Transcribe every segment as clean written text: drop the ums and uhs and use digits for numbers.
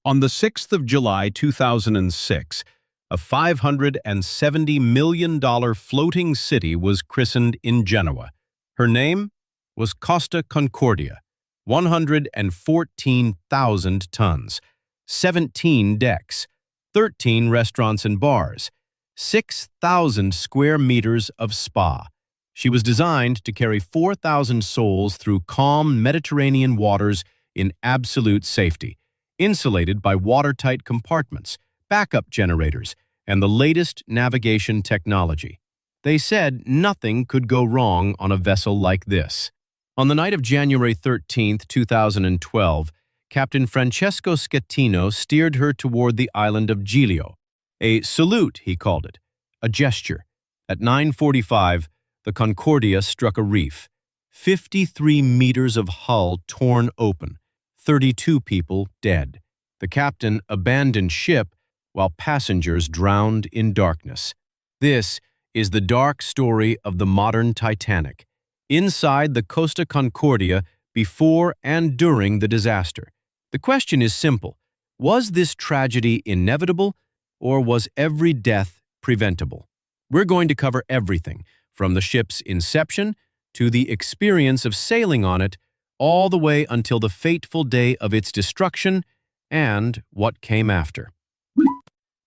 On the 6th of July 2006, a $570 million floating city was christened in Genoa. Her name was Costa Concordia, 114,000 tons, 17 decks, 13 restaurants and bars, 6,000 square meters of spa. She was designed to carry 4,000 souls through calm Mediterranean waters in absolute safety, insulated by watertight compartments, backup generators, and the latest navigation technology. They said nothing could go wrong on a vessel like this. On the night of January 13, 2012, Captain Francesco Schettino steered her toward the island of Giglio. A salute, he called it, a gesture. At 9:45, the Concordia struck a reef. 53 meters of hull torn open, 32 people dead. The captain abandoned ship while passengers drowned in darkness. This is the dark story of the modern Titanic. Inside the Costa Concordia before and during the disaster. The question is simple. Was this tragedy inevitable, or was every death preventable? We're going to cover everything, from the ship's inception to the experience of sailing on it, all the way until the fateful day of its destruction and what came after.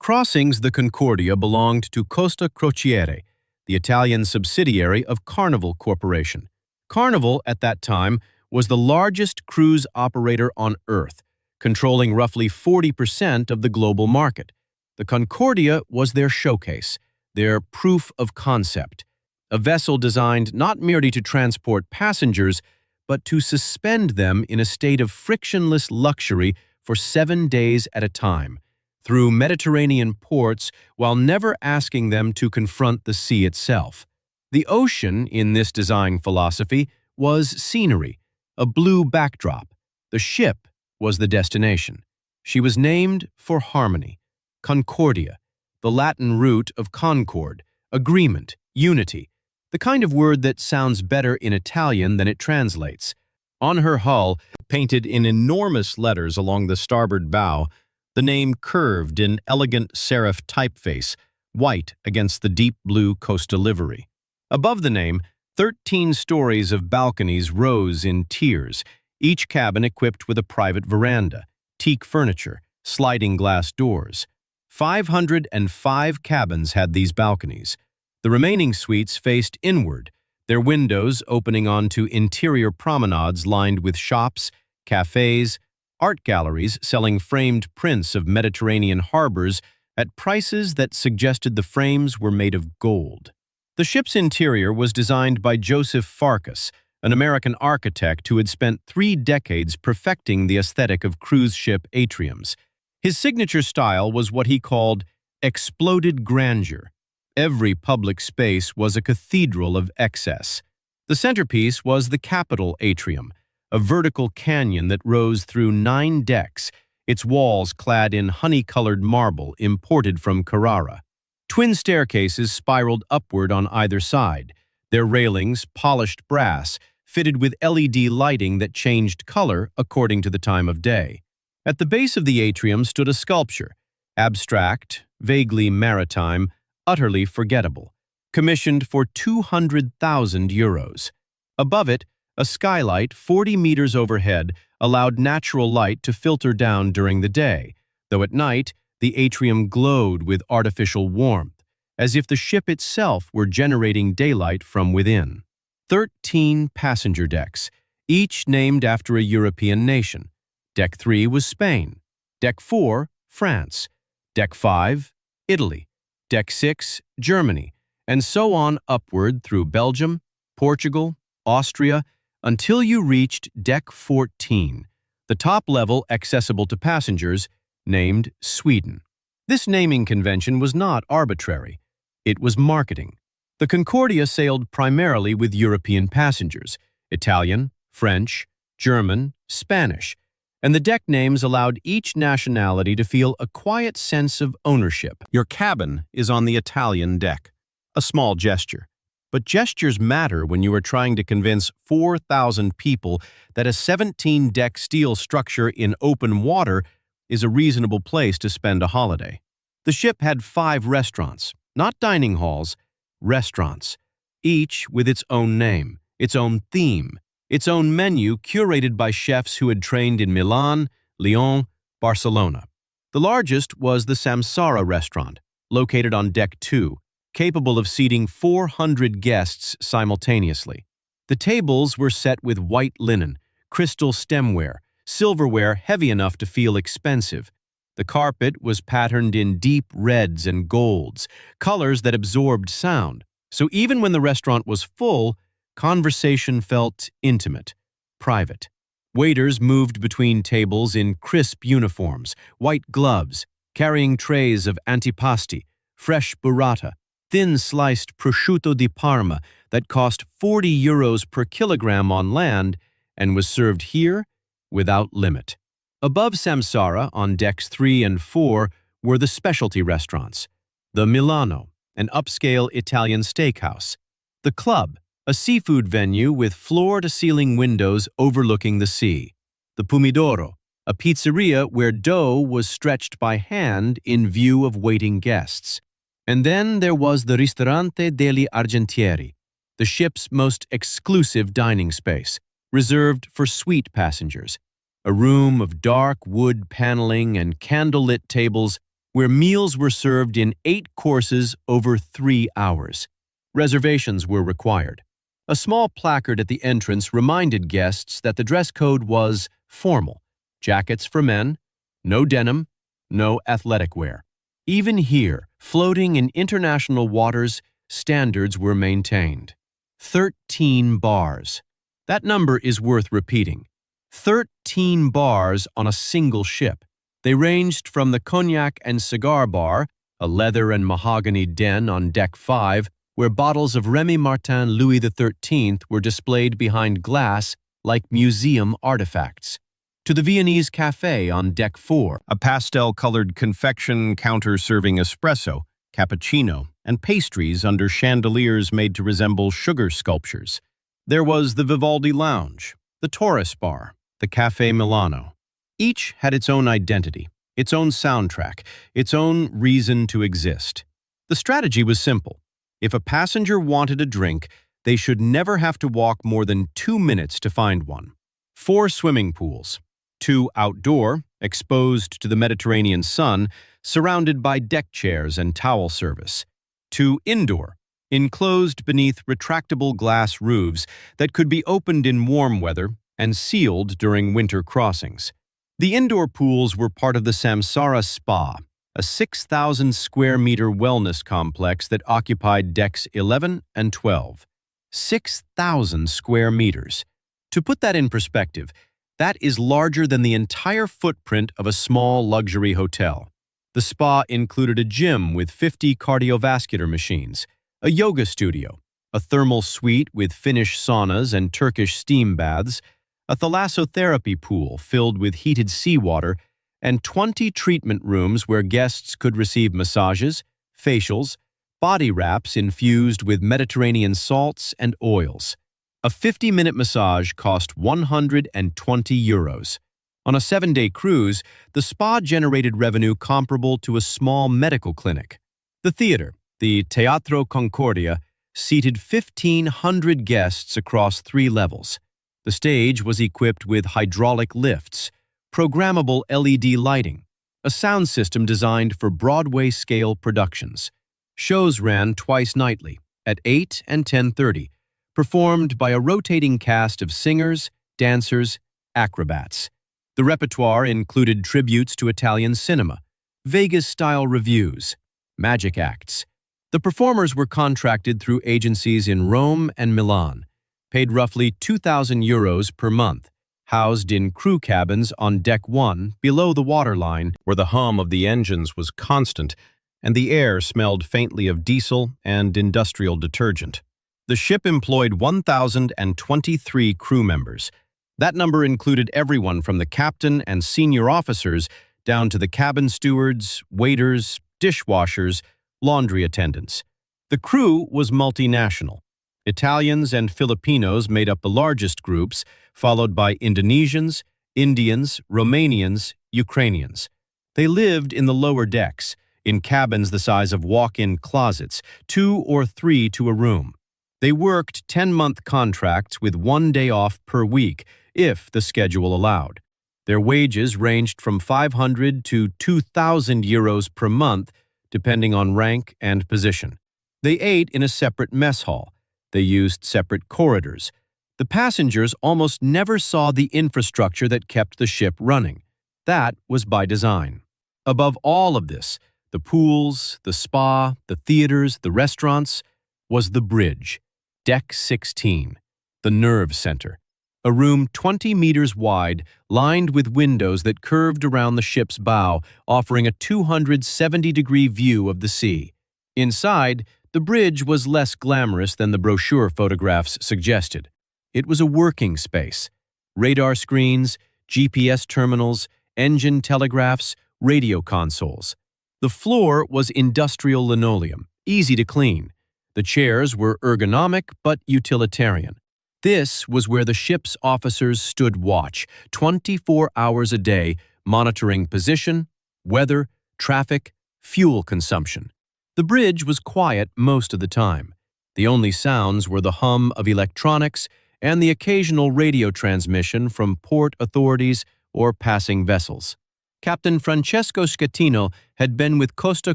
Crossings the Concordia belonged to Costa Crociere, the Italian subsidiary of Carnival Corporation. Carnival, at that time, was the largest cruise operator on Earth, controlling roughly 40% of the global market. The Concordia was their showcase, their proof of concept, a vessel designed not merely to transport passengers, but to suspend them in a state of frictionless luxury for 7 days at a time, through Mediterranean ports while never asking them to confront the sea itself. The ocean, in this design philosophy, was scenery, a blue backdrop. The ship was the destination. She was named for harmony, Concordia, the Latin root of concord, agreement, unity, the kind of word that sounds better in Italian than it translates. On her hull, painted in enormous letters along the starboard bow, the name curved in elegant serif typeface, white against the deep blue Costa livery. Above the name, 13 stories of balconies rose in tiers, each cabin equipped with a private veranda, teak furniture, sliding glass doors. 505 cabins had these balconies. The remaining suites faced inward, their windows opening onto interior promenades lined with shops, cafes, art galleries selling framed prints of Mediterranean harbors at prices that suggested the frames were made of gold. The ship's interior was designed by Joseph Farkas, an American architect who had spent 3 decades perfecting the aesthetic of cruise ship atriums. His signature style was what he called exploded grandeur. Every public space was a cathedral of excess. The centerpiece was the Capitol atrium, a vertical canyon that rose through 9 decks, its walls clad in honey-colored marble imported from Carrara. Twin staircases spiraled upward on either side, their railings polished brass, fitted with LED lighting that changed color according to the time of day. At the base of the atrium stood a sculpture, abstract, vaguely maritime, utterly forgettable, commissioned for 200,000 euros. Above it, a skylight 40 meters overhead allowed natural light to filter down during the day, though at night the atrium glowed with artificial warmth, as if the ship itself were generating daylight from within. 13 passenger decks, each named after a European nation. Deck 3 was Spain, Deck 4, France, Deck 5, Italy, Deck 6, Germany, and so on upward through Belgium, Portugal, Austria, until you reached Deck 14, the top level accessible to passengers, named Sweden. This naming convention was not arbitrary. It was marketing. The Concordia sailed primarily with European passengers, Italian, French, German, Spanish, and the deck names allowed each nationality to feel a quiet sense of ownership. Your cabin is on the Italian deck, a small gesture. But gestures matter when you are trying to convince 4,000 people that a 17-deck steel structure in open water is a reasonable place to spend a holiday. The ship had 5 restaurants, not dining halls, restaurants, each with its own name, its own theme, its own menu curated by chefs who had trained in Milan, Lyon, Barcelona. The largest was the Samsara restaurant, located on Deck 2, capable of seating 400 guests simultaneously. The tables were set with white linen, crystal stemware, silverware heavy enough to feel expensive. The carpet was patterned in deep reds and golds, colors that absorbed sound. So even when the restaurant was full, conversation felt intimate, private. Waiters moved between tables in crisp uniforms, white gloves, carrying trays of antipasti, fresh burrata, thin-sliced prosciutto di Parma that cost €40 per kilogram on land and was served here without limit. Above Samsara, on decks 3 and 4, were the specialty restaurants. The Milano, an upscale Italian steakhouse. The Club, a seafood venue with floor-to-ceiling windows overlooking the sea. The Pomodoro, a pizzeria where dough was stretched by hand in view of waiting guests. And then there was the Ristorante degli Argentieri, the ship's most exclusive dining space, reserved for suite passengers. A room of dark wood paneling and candlelit tables where meals were served in 8 courses over 3 hours. Reservations were required. A small placard at the entrance reminded guests that the dress code was formal. Jackets for men, no denim, no athletic wear. Even here, floating in international waters, standards were maintained. 13 bars. That number is worth repeating. 13 bars on a single ship. They ranged from the cognac and cigar bar, a leather and mahogany den on Deck 5, where bottles of Remy Martin Louis XIII were displayed behind glass like museum artifacts, to the Viennese Café on Deck 4, a pastel-colored confection counter serving espresso, cappuccino, and pastries under chandeliers made to resemble sugar sculptures. There was the Vivaldi Lounge, the Taurus Bar, the Café Milano. Each had its own identity, its own soundtrack, its own reason to exist. The strategy was simple. If a passenger wanted a drink, they should never have to walk more than 2 minutes to find one. 4 swimming pools, 2 outdoor, exposed to the Mediterranean sun, surrounded by deck chairs and towel service. 2 indoor, enclosed beneath retractable glass roofs that could be opened in warm weather and sealed during winter crossings. The indoor pools were part of the Samsara Spa, a 6,000 square meter wellness complex that occupied decks 11 and 12. 6,000 square meters. To put that in perspective, that is larger than the entire footprint of a small luxury hotel. The spa included a gym with 50 cardiovascular machines, a yoga studio, a thermal suite with Finnish saunas and Turkish steam baths, a thalassotherapy pool filled with heated seawater, and 20 treatment rooms where guests could receive massages, facials, body wraps infused with Mediterranean salts and oils. A 50-minute massage cost €120. On a 7-day cruise, the spa generated revenue comparable to a small medical clinic. The theater, the Costa Concordia, seated 1,500 guests across 3 levels. The stage was equipped with hydraulic lifts, programmable LED lighting, a sound system designed for Broadway-scale productions. Shows ran twice nightly, at 8 and 10:30, performed by a rotating cast of singers, dancers, acrobats. The repertoire included tributes to Italian cinema, Vegas-style revues, magic acts. The performers were contracted through agencies in Rome and Milan, paid roughly €2,000 per month, housed in crew cabins on Deck 1 below the waterline, where the hum of the engines was constant and the air smelled faintly of diesel and industrial detergent. The ship employed 1,023 crew members. That number included everyone from the captain and senior officers down to the cabin stewards, waiters, dishwashers, laundry attendants. The crew was multinational. Italians and Filipinos made up the largest groups, followed by Indonesians, Indians, Romanians, Ukrainians. They lived in the lower decks, in cabins the size of walk-in closets, 2 or 3 to a room. They worked 10-month contracts with 1 day off per week, if the schedule allowed. Their wages ranged from 500 to 2,000 euros per month, depending on rank and position. They ate in a separate mess hall. They used separate corridors. The passengers almost never saw the infrastructure that kept the ship running. That was by design. Above all of this, the pools, the spa, the theaters, the restaurants, was the bridge, Deck 16, the nerve center. A room 20 meters wide, lined with windows that curved around the ship's bow, offering a 270-degree view of the sea. Inside, the bridge was less glamorous than the brochure photographs suggested. It was a working space. Radar screens, GPS terminals, engine telegraphs, radio consoles. The floor was industrial linoleum, easy to clean. The chairs were ergonomic but utilitarian. This was where the ship's officers stood watch, 24 hours a day, monitoring position, weather, traffic, fuel consumption. The bridge was quiet most of the time. The only sounds were the hum of electronics and the occasional radio transmission from port authorities or passing vessels. Captain Francesco Schettino had been with Costa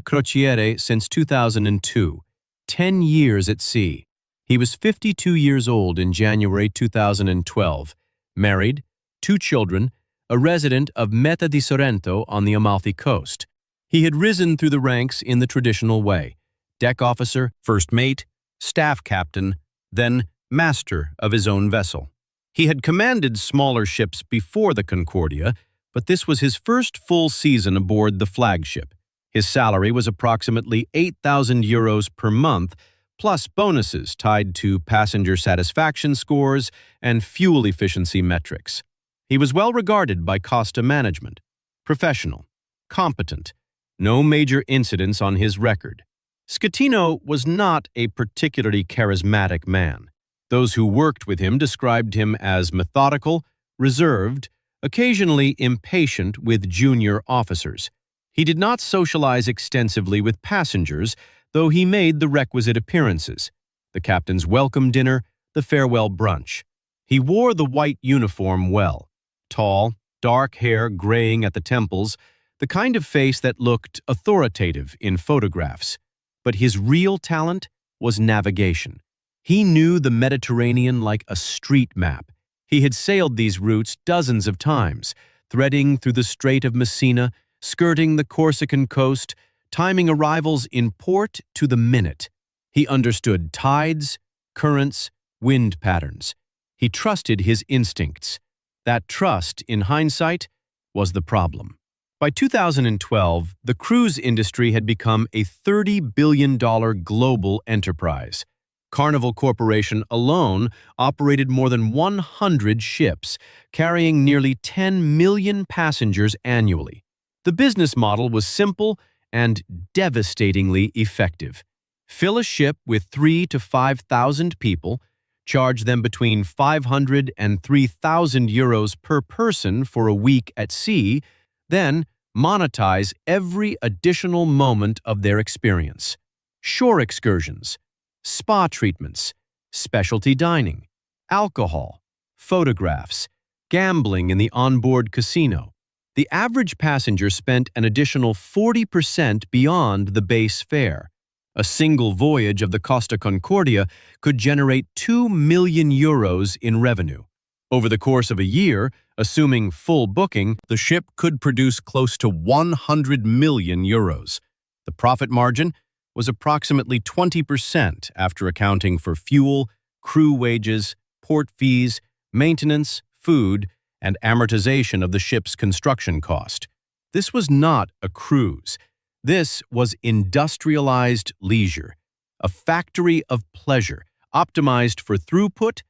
Concordia since 2002, 10 years at sea. He was 52 years old in January 2012, married, 2 children, a resident of Meta di Sorrento on the Amalfi Coast. He had risen through the ranks in the traditional way: deck officer, first mate, staff captain, then master of his own vessel. He had commanded smaller ships before the Concordia, but this was his first full season aboard the flagship. His salary was approximately 8,000 euros per month, plus bonuses tied to passenger satisfaction scores and fuel efficiency metrics. He was well regarded by Costa management, professional, competent, no major incidents on his record. Schettino was not a particularly charismatic man. Those who worked with him described him as methodical, reserved, occasionally impatient with junior officers. He did not socialize extensively with passengers, though he made the requisite appearances: the captain's welcome dinner, the farewell brunch. He wore the white uniform well: tall, dark hair graying at the temples, the kind of face that looked authoritative in photographs. But his real talent was navigation. He knew the Mediterranean like a street map. He had sailed these routes dozens of times, threading through the Strait of Messina, skirting the Corsican coast, timing arrivals in port to the minute. He understood tides, currents, wind patterns. He trusted his instincts. That trust, in hindsight, was the problem. By 2012, the cruise industry had become a $30 billion global enterprise. Carnival Corporation alone operated more than 100 ships, carrying nearly 10 million passengers annually. The business model was simple and devastatingly effective. Fill a ship with 3,000 to 5,000 people, charge them between 500 and 3,000 euros per person for a week at sea, then monetize every additional moment of their experience. Shore excursions, spa treatments, specialty dining, alcohol, photographs, gambling in the onboard casino. The average passenger spent an additional 40% beyond the base fare. A single voyage of the Costa Concordia could generate 2 million euros in revenue. Over the course of a year, assuming full booking, the ship could produce close to 100 million euros. The profit margin was approximately 20% after accounting for fuel, crew wages, port fees, maintenance, food, and amortization of the ship's construction cost. This was not a cruise. This was industrialized leisure, a factory of pleasure, optimized for throughput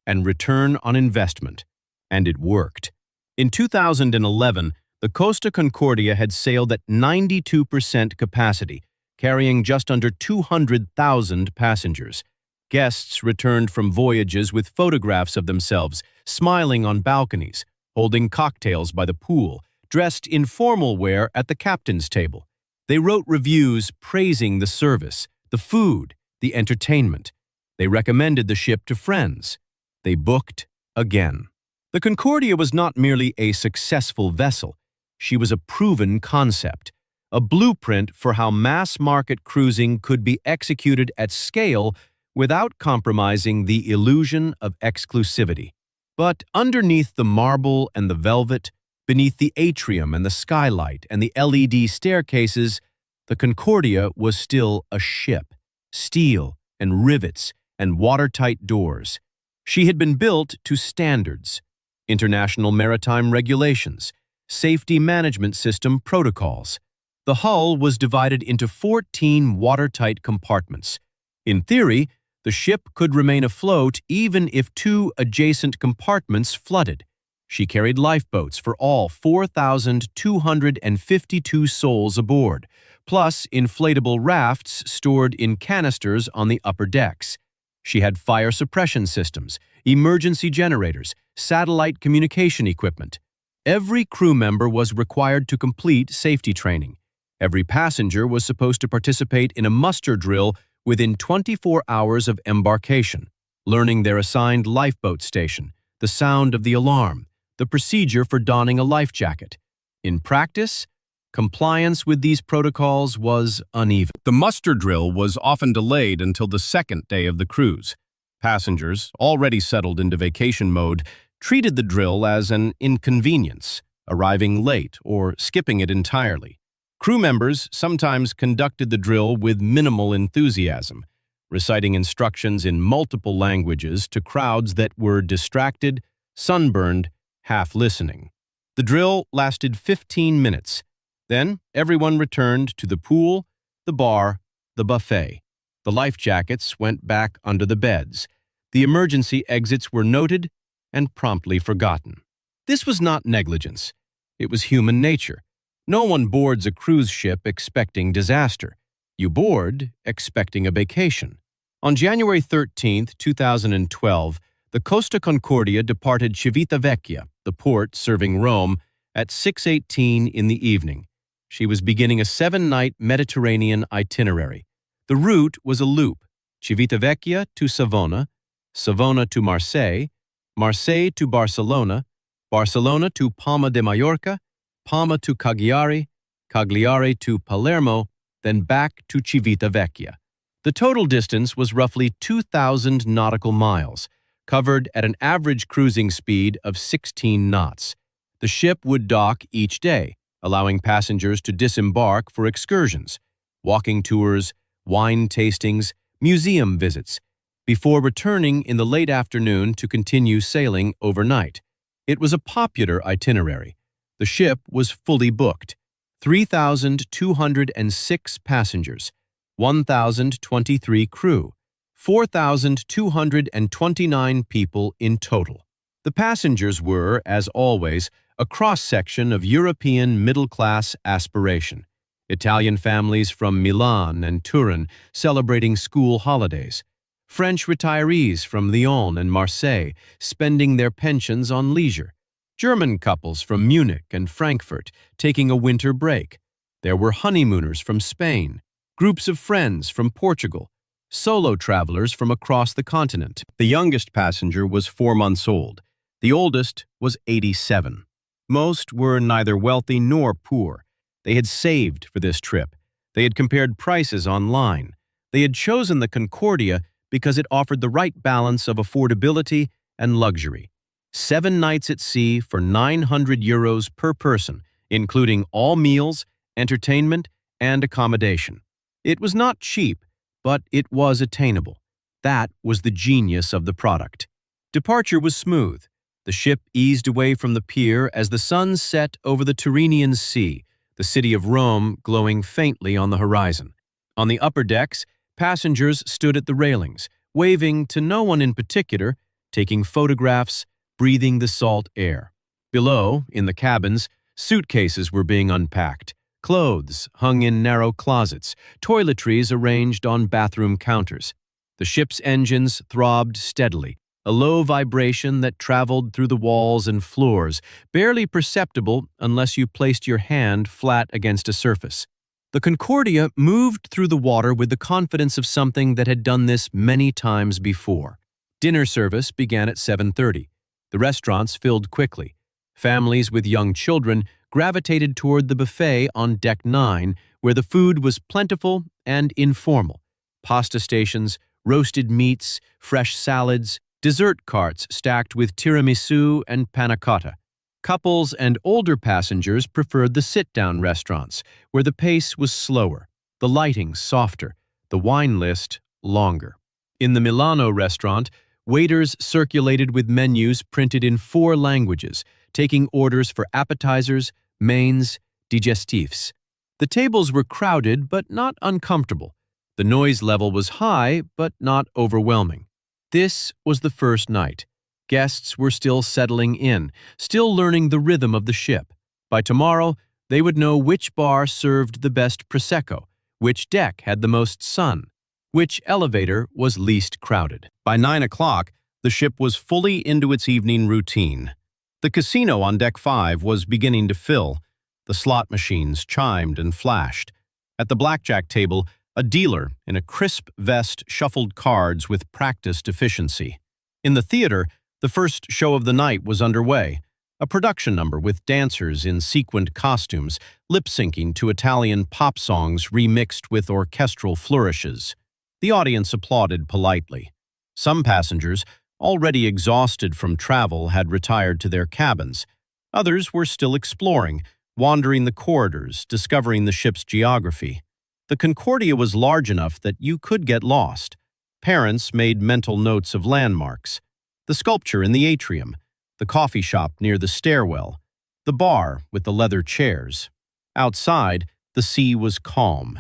and return on investment. And it worked. In 2011, the Costa Concordia had sailed at 92% capacity, carrying just under 200,000 passengers. Guests returned from voyages with photographs of themselves, smiling on balconies, holding cocktails by the pool, dressed in formal wear at the captain's table. They wrote reviews praising the service, the food, the entertainment. They recommended the ship to friends. They booked again. The Concordia was not merely a successful vessel. She was a proven concept, a blueprint for how mass-market cruising could be executed at scale without compromising the illusion of exclusivity. But underneath the marble and the velvet, beneath the atrium and the skylight and the LED staircases, the Concordia was still a ship, steel and rivets and watertight doors. She had been built to standards, international maritime regulations, safety management system protocols. The hull was divided into 14 watertight compartments. In theory, the ship could remain afloat even if 2 adjacent compartments flooded. She carried lifeboats for all 4,252 souls aboard, plus inflatable rafts stored in canisters on the upper decks. She had fire suppression systems, emergency generators, satellite communication equipment. Every crew member was required to complete safety training. Every passenger was supposed to participate in a muster drill within 24 hours of embarkation, learning their assigned lifeboat station, the sound of the alarm, the procedure for donning a life jacket. In practice, compliance with these protocols was uneven. The muster drill was often delayed until the second day of the cruise. Passengers, already settled into vacation mode, treated the drill as an inconvenience, arriving late or skipping it entirely. Crew members sometimes conducted the drill with minimal enthusiasm, reciting instructions in multiple languages to crowds that were distracted, sunburned, half listening. The drill lasted 15 minutes. Then everyone returned to the pool, the bar, the buffet. The life jackets went back under the beds. The emergency exits were noted and promptly forgotten. This was not negligence. It was human nature. No one boards a cruise ship expecting disaster. You board expecting a vacation. On January 13, 2012, the Costa Concordia departed Civitavecchia, the port serving Rome, at 6:18 in the evening. She was beginning a 7-night Mediterranean itinerary. The route was a loop: Civitavecchia to Savona, Savona to Marseille, Marseille to Barcelona, Barcelona to Palma de Mallorca, Palma to Cagliari, Cagliari to Palermo, then back to Civitavecchia. The total distance was roughly 2,000 nautical miles, covered at an average cruising speed of 16 knots. The ship would dock each day, allowing passengers to disembark for excursions, walking tours, wine tastings, museum visits, before returning in the late afternoon to continue sailing overnight. It was a popular itinerary. The ship was fully booked. 3,206 passengers, 1,023 crew, 4,229 people in total. The passengers were, as always, a cross-section of European middle-class aspiration. Italian families from Milan and Turin celebrating school holidays. French retirees from Lyon and Marseille spending their pensions on leisure. German couples from Munich and Frankfurt taking a winter break. There were honeymooners from Spain, groups of friends from Portugal, solo travelers from across the continent. The youngest passenger was 4 months old. The oldest was 87. Most were neither wealthy nor poor. They had saved for this trip. They had compared prices online. They had chosen the Concordia because it offered the right balance of affordability and luxury. 7 nights at sea for €900 per person, including all meals, entertainment, and accommodation. It was not cheap, but it was attainable. That was the genius of the product. Departure was smooth. The ship eased away from the pier as the sun set over the Tyrrhenian Sea, the city of Rome glowing faintly on the horizon. On the upper decks, passengers stood at the railings, waving to no one in particular, taking photographs, breathing the salt air. Below, in the cabins, suitcases were being unpacked, clothes hung in narrow closets, toiletries arranged on bathroom counters. The ship's engines throbbed steadily, a low vibration that traveled through the walls and floors, barely perceptible unless you placed your hand flat against a surface. The Concordia moved through the water with the confidence of something that had done this many times before. Dinner service began at 7:30. The restaurants filled quickly. Families with young children gravitated toward the buffet on Deck 9, where the food was plentiful and informal. Pasta stations, roasted meats, fresh salads, dessert carts stacked with tiramisu and panna cotta. Couples and older passengers preferred the sit-down restaurants, where the pace was slower, the lighting softer, the wine list longer. In the Milano restaurant, waiters circulated with menus printed in 4 languages, taking orders for appetizers, mains, digestifs. The tables were crowded but not uncomfortable. The noise level was high but not overwhelming. This was the first night. Guests were still settling in, still learning the rhythm of the ship. By tomorrow, they would know which bar served the best Prosecco, which deck had the most sun, which elevator was least crowded. By 9 o'clock, the ship was fully into its evening routine. The casino on Deck 5 was beginning to fill. The slot machines chimed and flashed. At the blackjack table, a dealer in a crisp vest shuffled cards with practiced efficiency. In the theater, the first show of the night was underway, a production number with dancers in sequined costumes, lip-syncing to Italian pop songs remixed with orchestral flourishes. The audience applauded politely. Some passengers, already exhausted from travel, had retired to their cabins. Others were still exploring, wandering the corridors, discovering the ship's geography. The Concordia was large enough that you could get lost. Parents made mental notes of landmarks. The sculpture in the atrium, the coffee shop near the stairwell, the bar with the leather chairs. Outside, the sea was calm.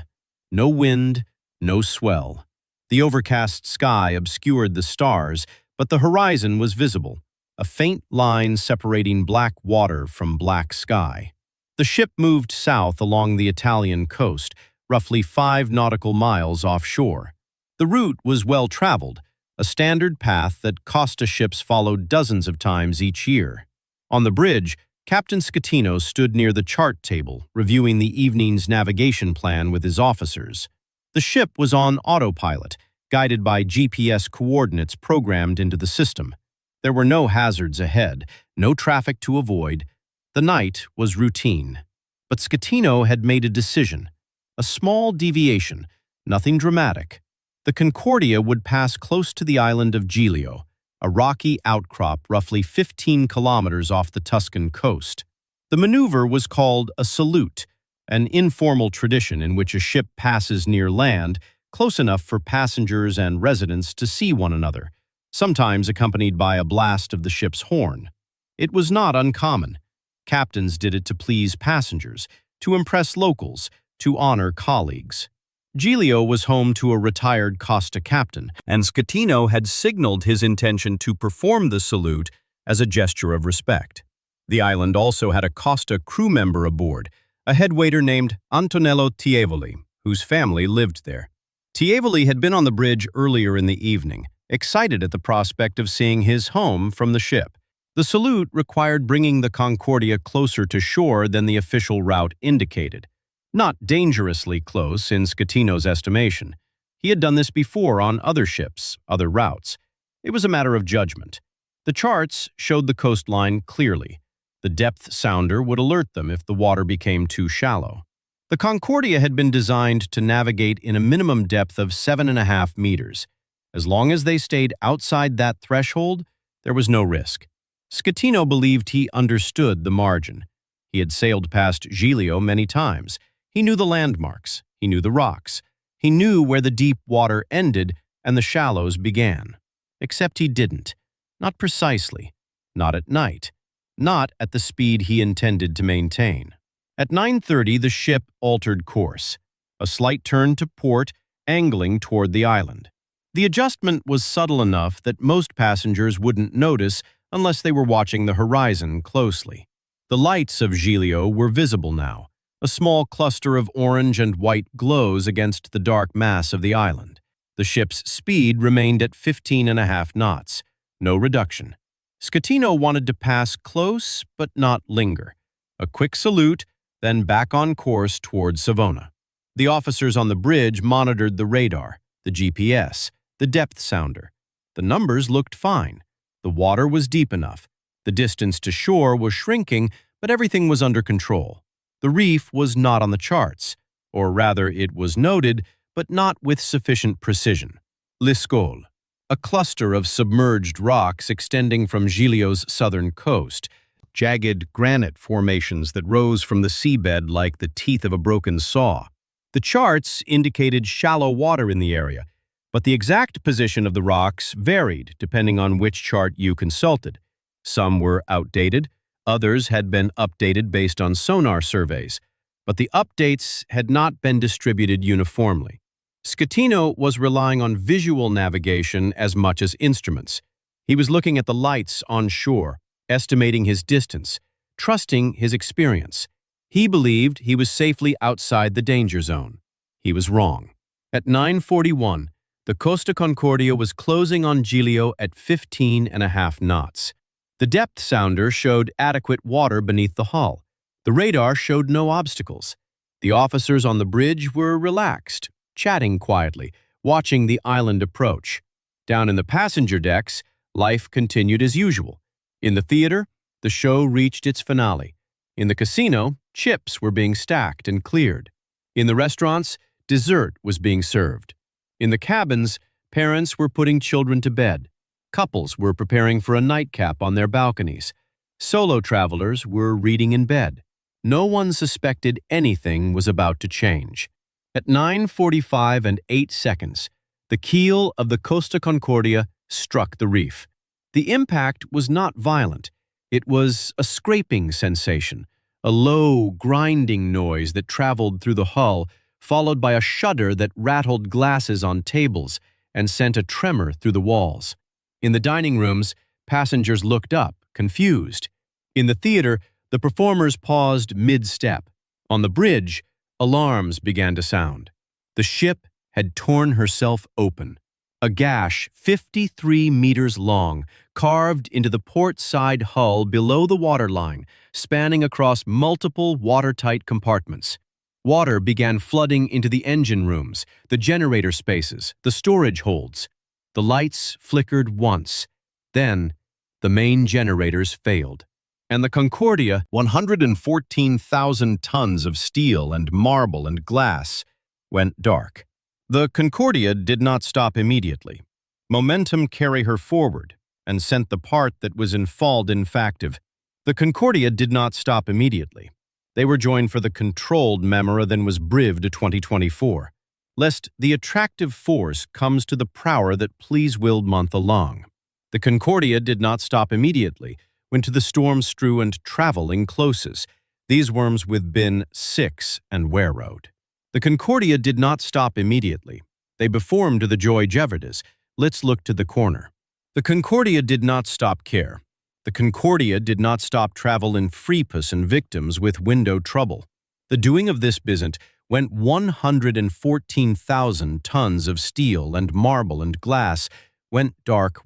No wind, no swell. The overcast sky obscured the stars, but the horizon was visible, a faint line separating black water from black sky. The ship moved south along the Italian coast, roughly 5 nautical miles offshore. The route was well traveled, a standard path that Costa ships followed dozens of times each year. On the bridge, Captain Schettino stood near the chart table, reviewing the evening's navigation plan with his officers. The ship was on autopilot, guided by GPS coordinates programmed into the system. There were no hazards ahead, no traffic to avoid. The night was routine. But Schettino had made a decision. A small deviation, nothing dramatic. The Concordia would pass close to the island of Giglio, a rocky outcrop roughly 15 kilometers off the Tuscan coast. The maneuver was called a salute, an informal tradition in which a ship passes near land, close enough for passengers and residents to see one another, sometimes accompanied by a blast of the ship's horn. It was not uncommon. Captains did it to please passengers, to impress locals, to honor colleagues. Giglio was home to a retired Costa captain, and Schettino had signaled his intention to perform the salute as a gesture of respect. The island also had a Costa crew member aboard, a head waiter named Antonello Tievoli, whose family lived there. Tievoli had been on the bridge earlier in the evening, excited at the prospect of seeing his home from the ship. The salute required bringing the Concordia closer to shore than the official route indicated. Not dangerously close in Schettino's estimation. He had done this before on other ships, other routes. It was a matter of judgment. The charts showed the coastline clearly. The depth sounder would alert them if the water became too shallow. The Concordia had been designed to navigate in a minimum depth of 7.5 meters. As long as they stayed outside that threshold, there was no risk. Schettino believed he understood the margin. He had sailed past Giglio many times. He knew the landmarks. He knew the rocks. He knew where the deep water ended and the shallows began. Except he didn't. Not precisely. Not at night. Not at the speed he intended to maintain. At 9:30, the ship altered course. A slight turn to port, angling toward the island. The adjustment was subtle enough that most passengers wouldn't notice unless they were watching the horizon closely. The lights of Giglio were visible now, a small cluster of orange and white glows against the dark mass of the island. The ship's speed remained at 15.5 knots. no reduction. Schettino wanted to pass close but not linger. A quick salute, then back on course toward Savona. The officers on the bridge monitored the radar, the GPS, the depth sounder. The numbers looked fine. The water was deep enough. The distance to shore was shrinking, but everything was under control. The reef was not on the charts, or rather it was noted, but not with sufficient precision. L'Escole, a cluster of submerged rocks extending from Giglio's southern coast, jagged granite formations that rose from the seabed like the teeth of a broken saw. The charts indicated shallow water in the area, but the exact position of the rocks varied depending on which chart you consulted. Some were outdated, others had been updated based on sonar surveys, but the updates had not been distributed uniformly. Schettino was relying on visual navigation as much as instruments. He was looking at the lights on shore, estimating his distance, trusting his experience. He believed he was safely outside the danger zone. He was wrong. At 9:41, the Costa Concordia was closing on Giglio at 15.5 knots. The depth sounder showed adequate water beneath the hull. The radar showed no obstacles. The officers on the bridge were relaxed, chatting quietly, watching the island approach. Down in the passenger decks, life continued as usual. In the theater, the show reached its finale. In the casino, chips were being stacked and cleared. In the restaurants, dessert was being served. In the cabins, parents were putting children to bed. Couples were preparing for a nightcap on their balconies. Solo travelers were reading in bed. No one suspected anything was about to change. At 9:45 and 8 seconds, the keel of the Costa Concordia struck the reef. The impact was not violent. It was a scraping sensation, a low, grinding noise that traveled through the hull, followed by a shudder that rattled glasses on tables and sent a tremor through the walls. In the dining rooms, passengers looked up, confused. In the theater, the performers paused mid-step. On the bridge, alarms began to sound. The ship had torn herself open. A gash 53 meters long, carved into the port side hull below the waterline, spanning across multiple watertight compartments. Water began flooding into the engine rooms, the generator spaces, the storage holds. The lights flickered once. Then, the main generators failed. And the Concordia, 114,000 tons of steel and marble and glass, went dark. The Concordia did not stop immediately. Momentum carried her forward and sent the part that was in fault infactive. The Concordia did not stop immediately. They were joined for the controlled memora then was brived to 2024, lest the attractive force comes to the prower that please-willed month along. The Concordia did not stop immediately, went to the storm strew and traveling closes, these worms with bin 6 and wear road. The Concordia did not stop immediately. They performed to the Joy Jeverdes. Let's look to the corner. The Concordia did not stop care. The Concordia did not stop travel in Freepus and victims with window trouble. The doing of this business went 114,000 tons of steel and marble and glass, went dark.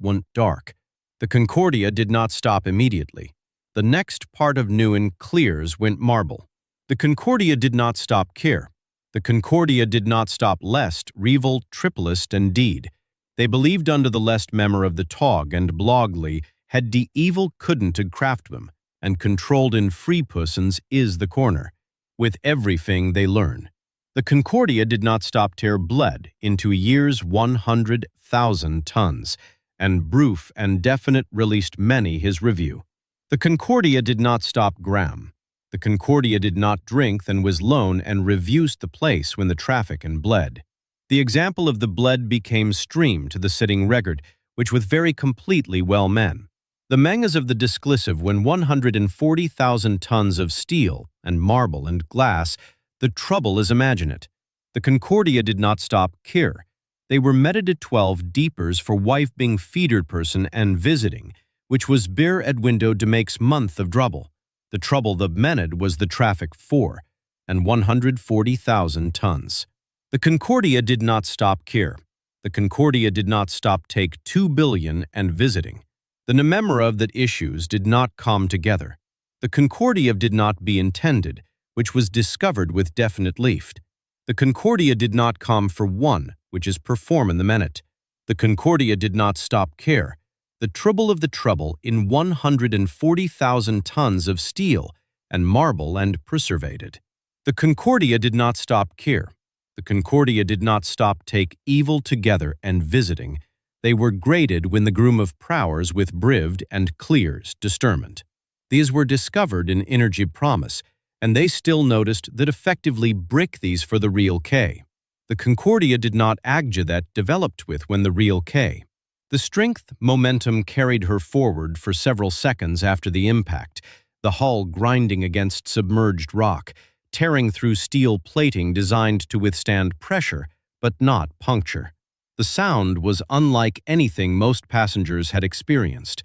The Concordia did not stop immediately. The next part of Neuen clears went marble. The Concordia did not stop care. The Concordia did not stop lest, revel, triplest, and deed. They believed under the lest memor of the Tog and Blogly had de evil couldn't to craft them, and controlled in Freepussens is the corner, with everything they learn. The Concordia did not stop tear bled into a year's 100,000 tons, and Broof and Definite released many his review. The Concordia did not stop gram. The Concordia did not drink than was lone and reviewed the place when the traffic and bled. The example of the bled became stream to the sitting record, which with very completely well men. The mangas of the disclissive when 140,000 tons of steel and marble and glass, the trouble is imaginate. The Concordia did not stop cure. They were meted at 12 deepers for wife being feedered person and visiting, which was beer at window to makes month of trouble. The trouble the mened was the traffic 4, and 140,000 tons. The Concordia did not stop cure. The Concordia did not stop take 2 billion and visiting. The Nememora that issues did not come together. The Concordia did not be intended, which was discovered with definite lift. The Concordia did not come for one, which is perform in the minute. The Concordia did not stop care. The trouble of the trouble in 140,000 tons of steel and marble and preservated. The Concordia did not stop care. The Concordia did not stop take evil together and visiting. They were graded when the groom of prowers with brived and clears discernment. These were discovered in energy promise, and they still noticed that effectively brick these for the real K. The Concordia did not agja that developed with when the real K. The strength momentum carried her forward for several seconds after the impact, the hull grinding against submerged rock, tearing through steel plating designed to withstand pressure, but not puncture. The sound was unlike anything most passengers had experienced.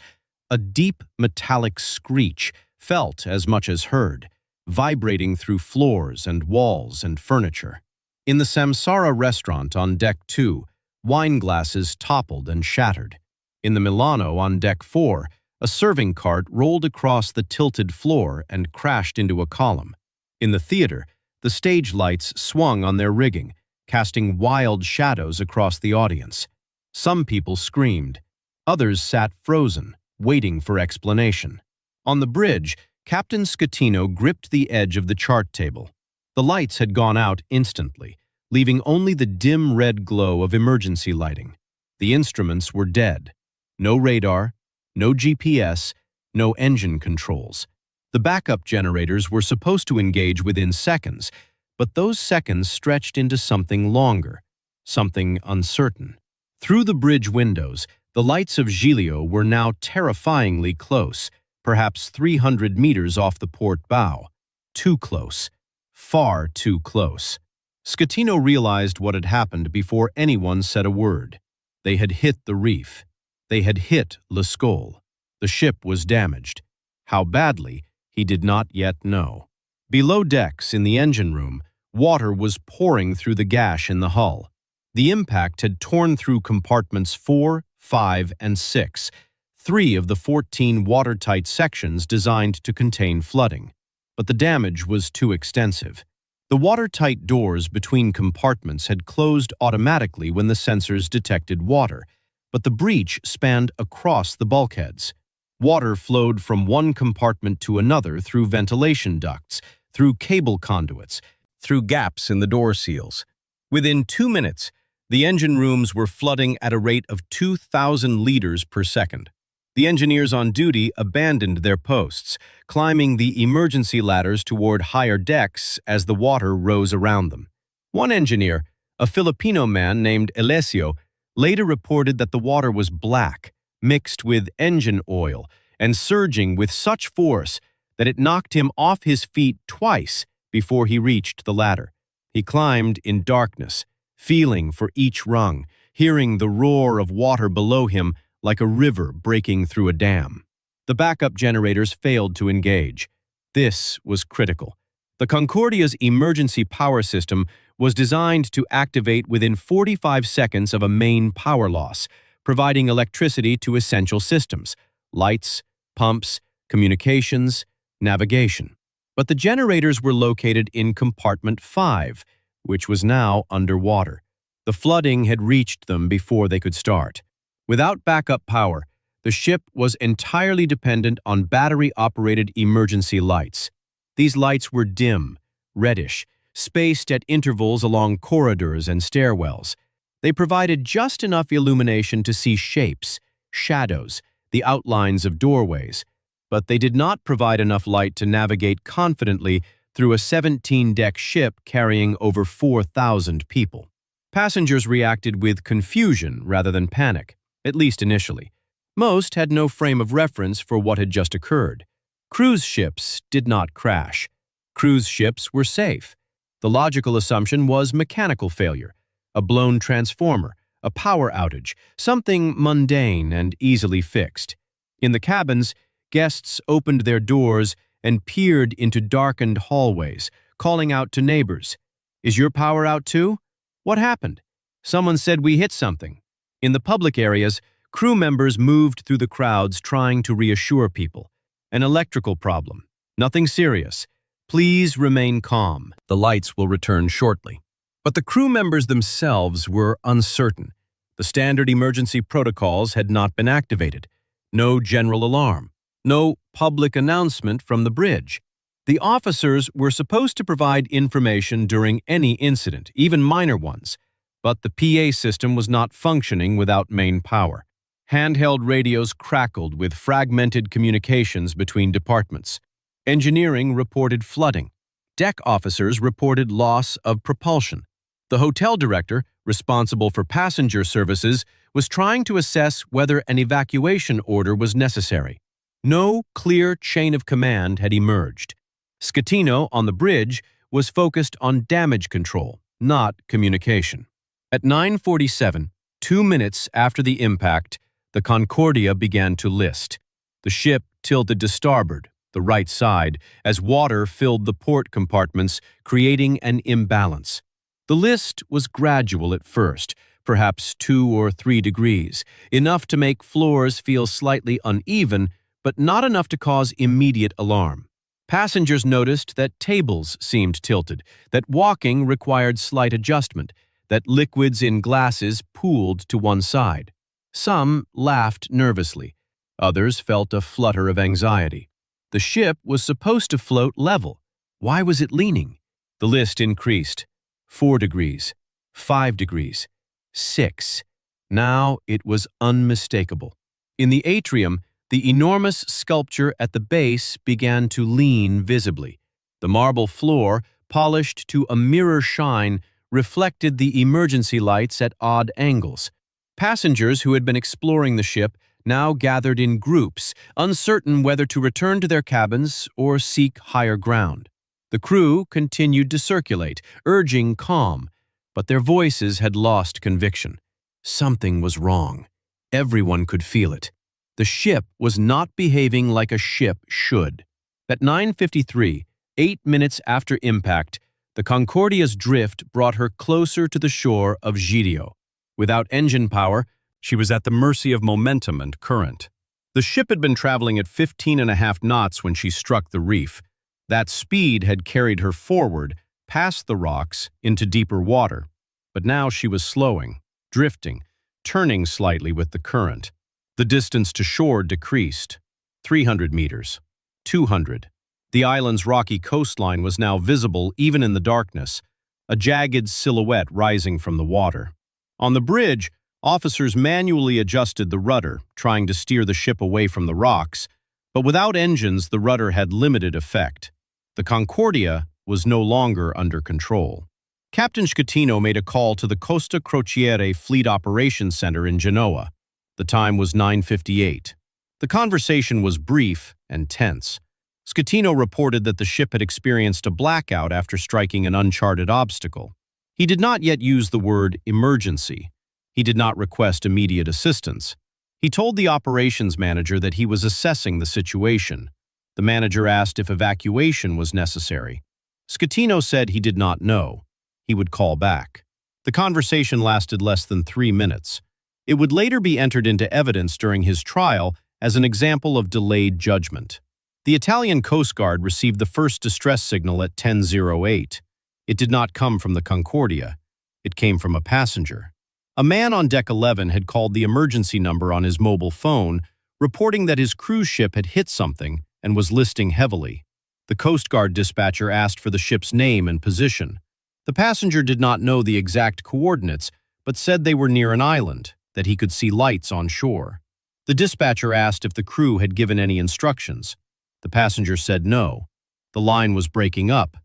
A deep metallic screech, felt as much as heard, vibrating through floors and walls and furniture. In the Samsara restaurant on Deck 2, wine glasses toppled and shattered. In the Milano on Deck 4, a serving cart rolled across the tilted floor and crashed into a column. In the theater, the stage lights swung on their rigging, casting wild shadows across the audience. Some people screamed. Others sat frozen, waiting for explanation. On the bridge, Captain Scatino gripped the edge of the chart table. The lights had gone out instantly, leaving only the dim red glow of emergency lighting. The instruments were dead. No radar, no GPS, no engine controls. The backup generators were supposed to engage within seconds, but those seconds stretched into something longer, something uncertain. Through the bridge windows, the lights of Giglio were now terrifyingly close, perhaps 300 meters off the port bow. Too close. Far too close. Scatino realized what had happened before anyone said a word. They had hit the reef. They had hit Lascaux. The ship was damaged. How badly, he did not yet know. Below decks, in the engine room, water was pouring through the gash in the hull. The impact had torn through compartments 4, 5, and 6, 3 of the 14 watertight sections designed to contain flooding. But the damage was too extensive. The watertight doors between compartments had closed automatically when the sensors detected water, but the breach spanned across the bulkheads. Water flowed from one compartment to another through ventilation ducts, through cable conduits, through gaps in the door seals. Within 2 minutes, the engine rooms were flooding at a rate of 2,000 liters per second. The engineers on duty abandoned their posts, climbing the emergency ladders toward higher decks as the water rose around them. One engineer, a Filipino man named Alessio, later reported that the water was black, mixed with engine oil, and surging with such force that it knocked him off his feet twice before he reached the ladder. He climbed in darkness, feeling for each rung, hearing the roar of water below him like a river breaking through a dam. The backup generators failed to engage. This was critical. The Concordia's emergency power system was designed to activate within 45 seconds of a main power loss, providing electricity to essential systems, lights, pumps, communications, navigation. But the generators were located in compartment 5, which was now underwater. The flooding had reached them before they could start. Without backup power, the ship was entirely dependent on battery-operated emergency lights. These lights were dim, reddish, spaced at intervals along corridors and stairwells. They provided just enough illumination to see shapes, shadows, the outlines of doorways, but they did not provide enough light to navigate confidently through a 17-deck ship carrying over 4,000 people. Passengers reacted with confusion rather than panic, at least initially. Most had no frame of reference for what had just occurred. Cruise ships did not crash. Cruise ships were safe. The logical assumption was mechanical failure, a blown transformer, a power outage, something mundane and easily fixed. In the cabins, guests opened their doors and peered into darkened hallways, calling out to neighbors. "Is your power out too? What happened? Someone said we hit something." In the public areas, Crew members moved through the crowds trying to reassure people. An electrical problem. Nothing serious. Please remain calm. The lights will return shortly. But the crew members themselves were uncertain. The standard emergency protocols had not been activated. No general alarm. No public announcement from the bridge. The officers were supposed to provide information during any incident, even minor ones. But the PA system was not functioning without main power. Handheld radios crackled with fragmented communications between departments. Engineering reported flooding. Deck officers reported loss of propulsion. The hotel director, responsible for passenger services, was trying to assess whether an evacuation order was necessary. No clear chain of command had emerged. Schettino, on the bridge, was focused on damage control, not communication. At 9:47, 2 minutes after the impact, the Concordia began to list. The ship tilted to starboard, the right side, as water filled the port compartments, creating an imbalance. The list was gradual at first, perhaps 2 or 3 degrees, enough to make floors feel slightly uneven, but not enough to cause immediate alarm. Passengers noticed that tables seemed tilted, that walking required slight adjustment, that liquids in glasses pooled to one side. Some laughed nervously. Others felt a flutter of anxiety. The ship was supposed to float level. Why was it leaning? The list increased. 4 degrees, 5 degrees, 6. Now it was unmistakable. In the atrium, the enormous sculpture at the base began to lean visibly. The marble floor, polished to a mirror shine, reflected the emergency lights at odd angles. Passengers who had been exploring the ship now gathered in groups, uncertain whether to return to their cabins or seek higher ground. The crew continued to circulate, urging calm, but their voices had lost conviction. Something was wrong. Everyone could feel it. The ship was not behaving like a ship should. At 9:53, 8 minutes after impact, the Concordia's drift brought her closer to the shore of Giglio. Without engine power, she was at the mercy of momentum and current. The ship had been traveling at 15.5 knots when she struck the reef. That speed had carried her forward, past the rocks, into deeper water. But now she was slowing, drifting, turning slightly with the current. The distance to shore decreased. 300 meters. 200. The island's rocky coastline was now visible even in the darkness, a jagged silhouette rising from the water. On the bridge, officers manually adjusted the rudder, trying to steer the ship away from the rocks, but without engines the rudder had limited effect. The Concordia was no longer under control. Captain Schettino made a call to the Costa Concordia Fleet Operations Center in Genoa. The time was 9:58. The conversation was brief and tense. Schettino reported that the ship had experienced a blackout after striking an uncharted obstacle. He did not yet use the word emergency. He did not request immediate assistance. He told the operations manager that he was assessing the situation. The manager asked if evacuation was necessary. Schettino said he did not know. He would call back. The conversation lasted less than 3 minutes. It would later be entered into evidence during his trial as an example of delayed judgment. The Italian Coast Guard received the first distress signal at 10:08. It did not come from the Concordia. It came from a passenger. A man on Deck 11 had called the emergency number on his mobile phone, reporting that his cruise ship had hit something and was listing heavily. The Coast Guard dispatcher asked for the ship's name and position. The passenger did not know the exact coordinates, but said they were near an island, that he could see lights on shore. The dispatcher asked if the crew had given any instructions. The passenger said no. The line was breaking up.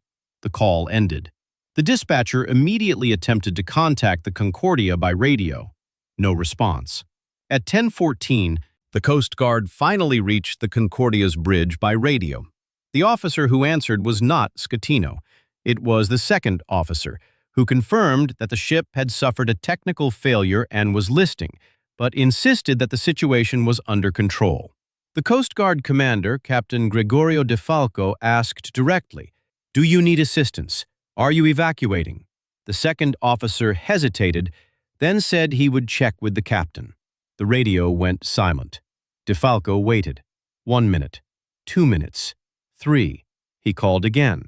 The call ended. The dispatcher immediately attempted to contact the Concordia by radio. No response. At 10:14, the Coast Guard finally reached the Concordia's bridge by radio. The officer who answered was not Schettino. It was the second officer, who confirmed that the ship had suffered a technical failure and was listing, but insisted that the situation was under control. The Coast Guard commander, Captain Gregorio De Falco, asked directly, "Do you need assistance? Are you evacuating?" The second officer hesitated, then said he would check with the captain. The radio went silent. DeFalco waited. 1 minute, 2 minutes, 3. He called again.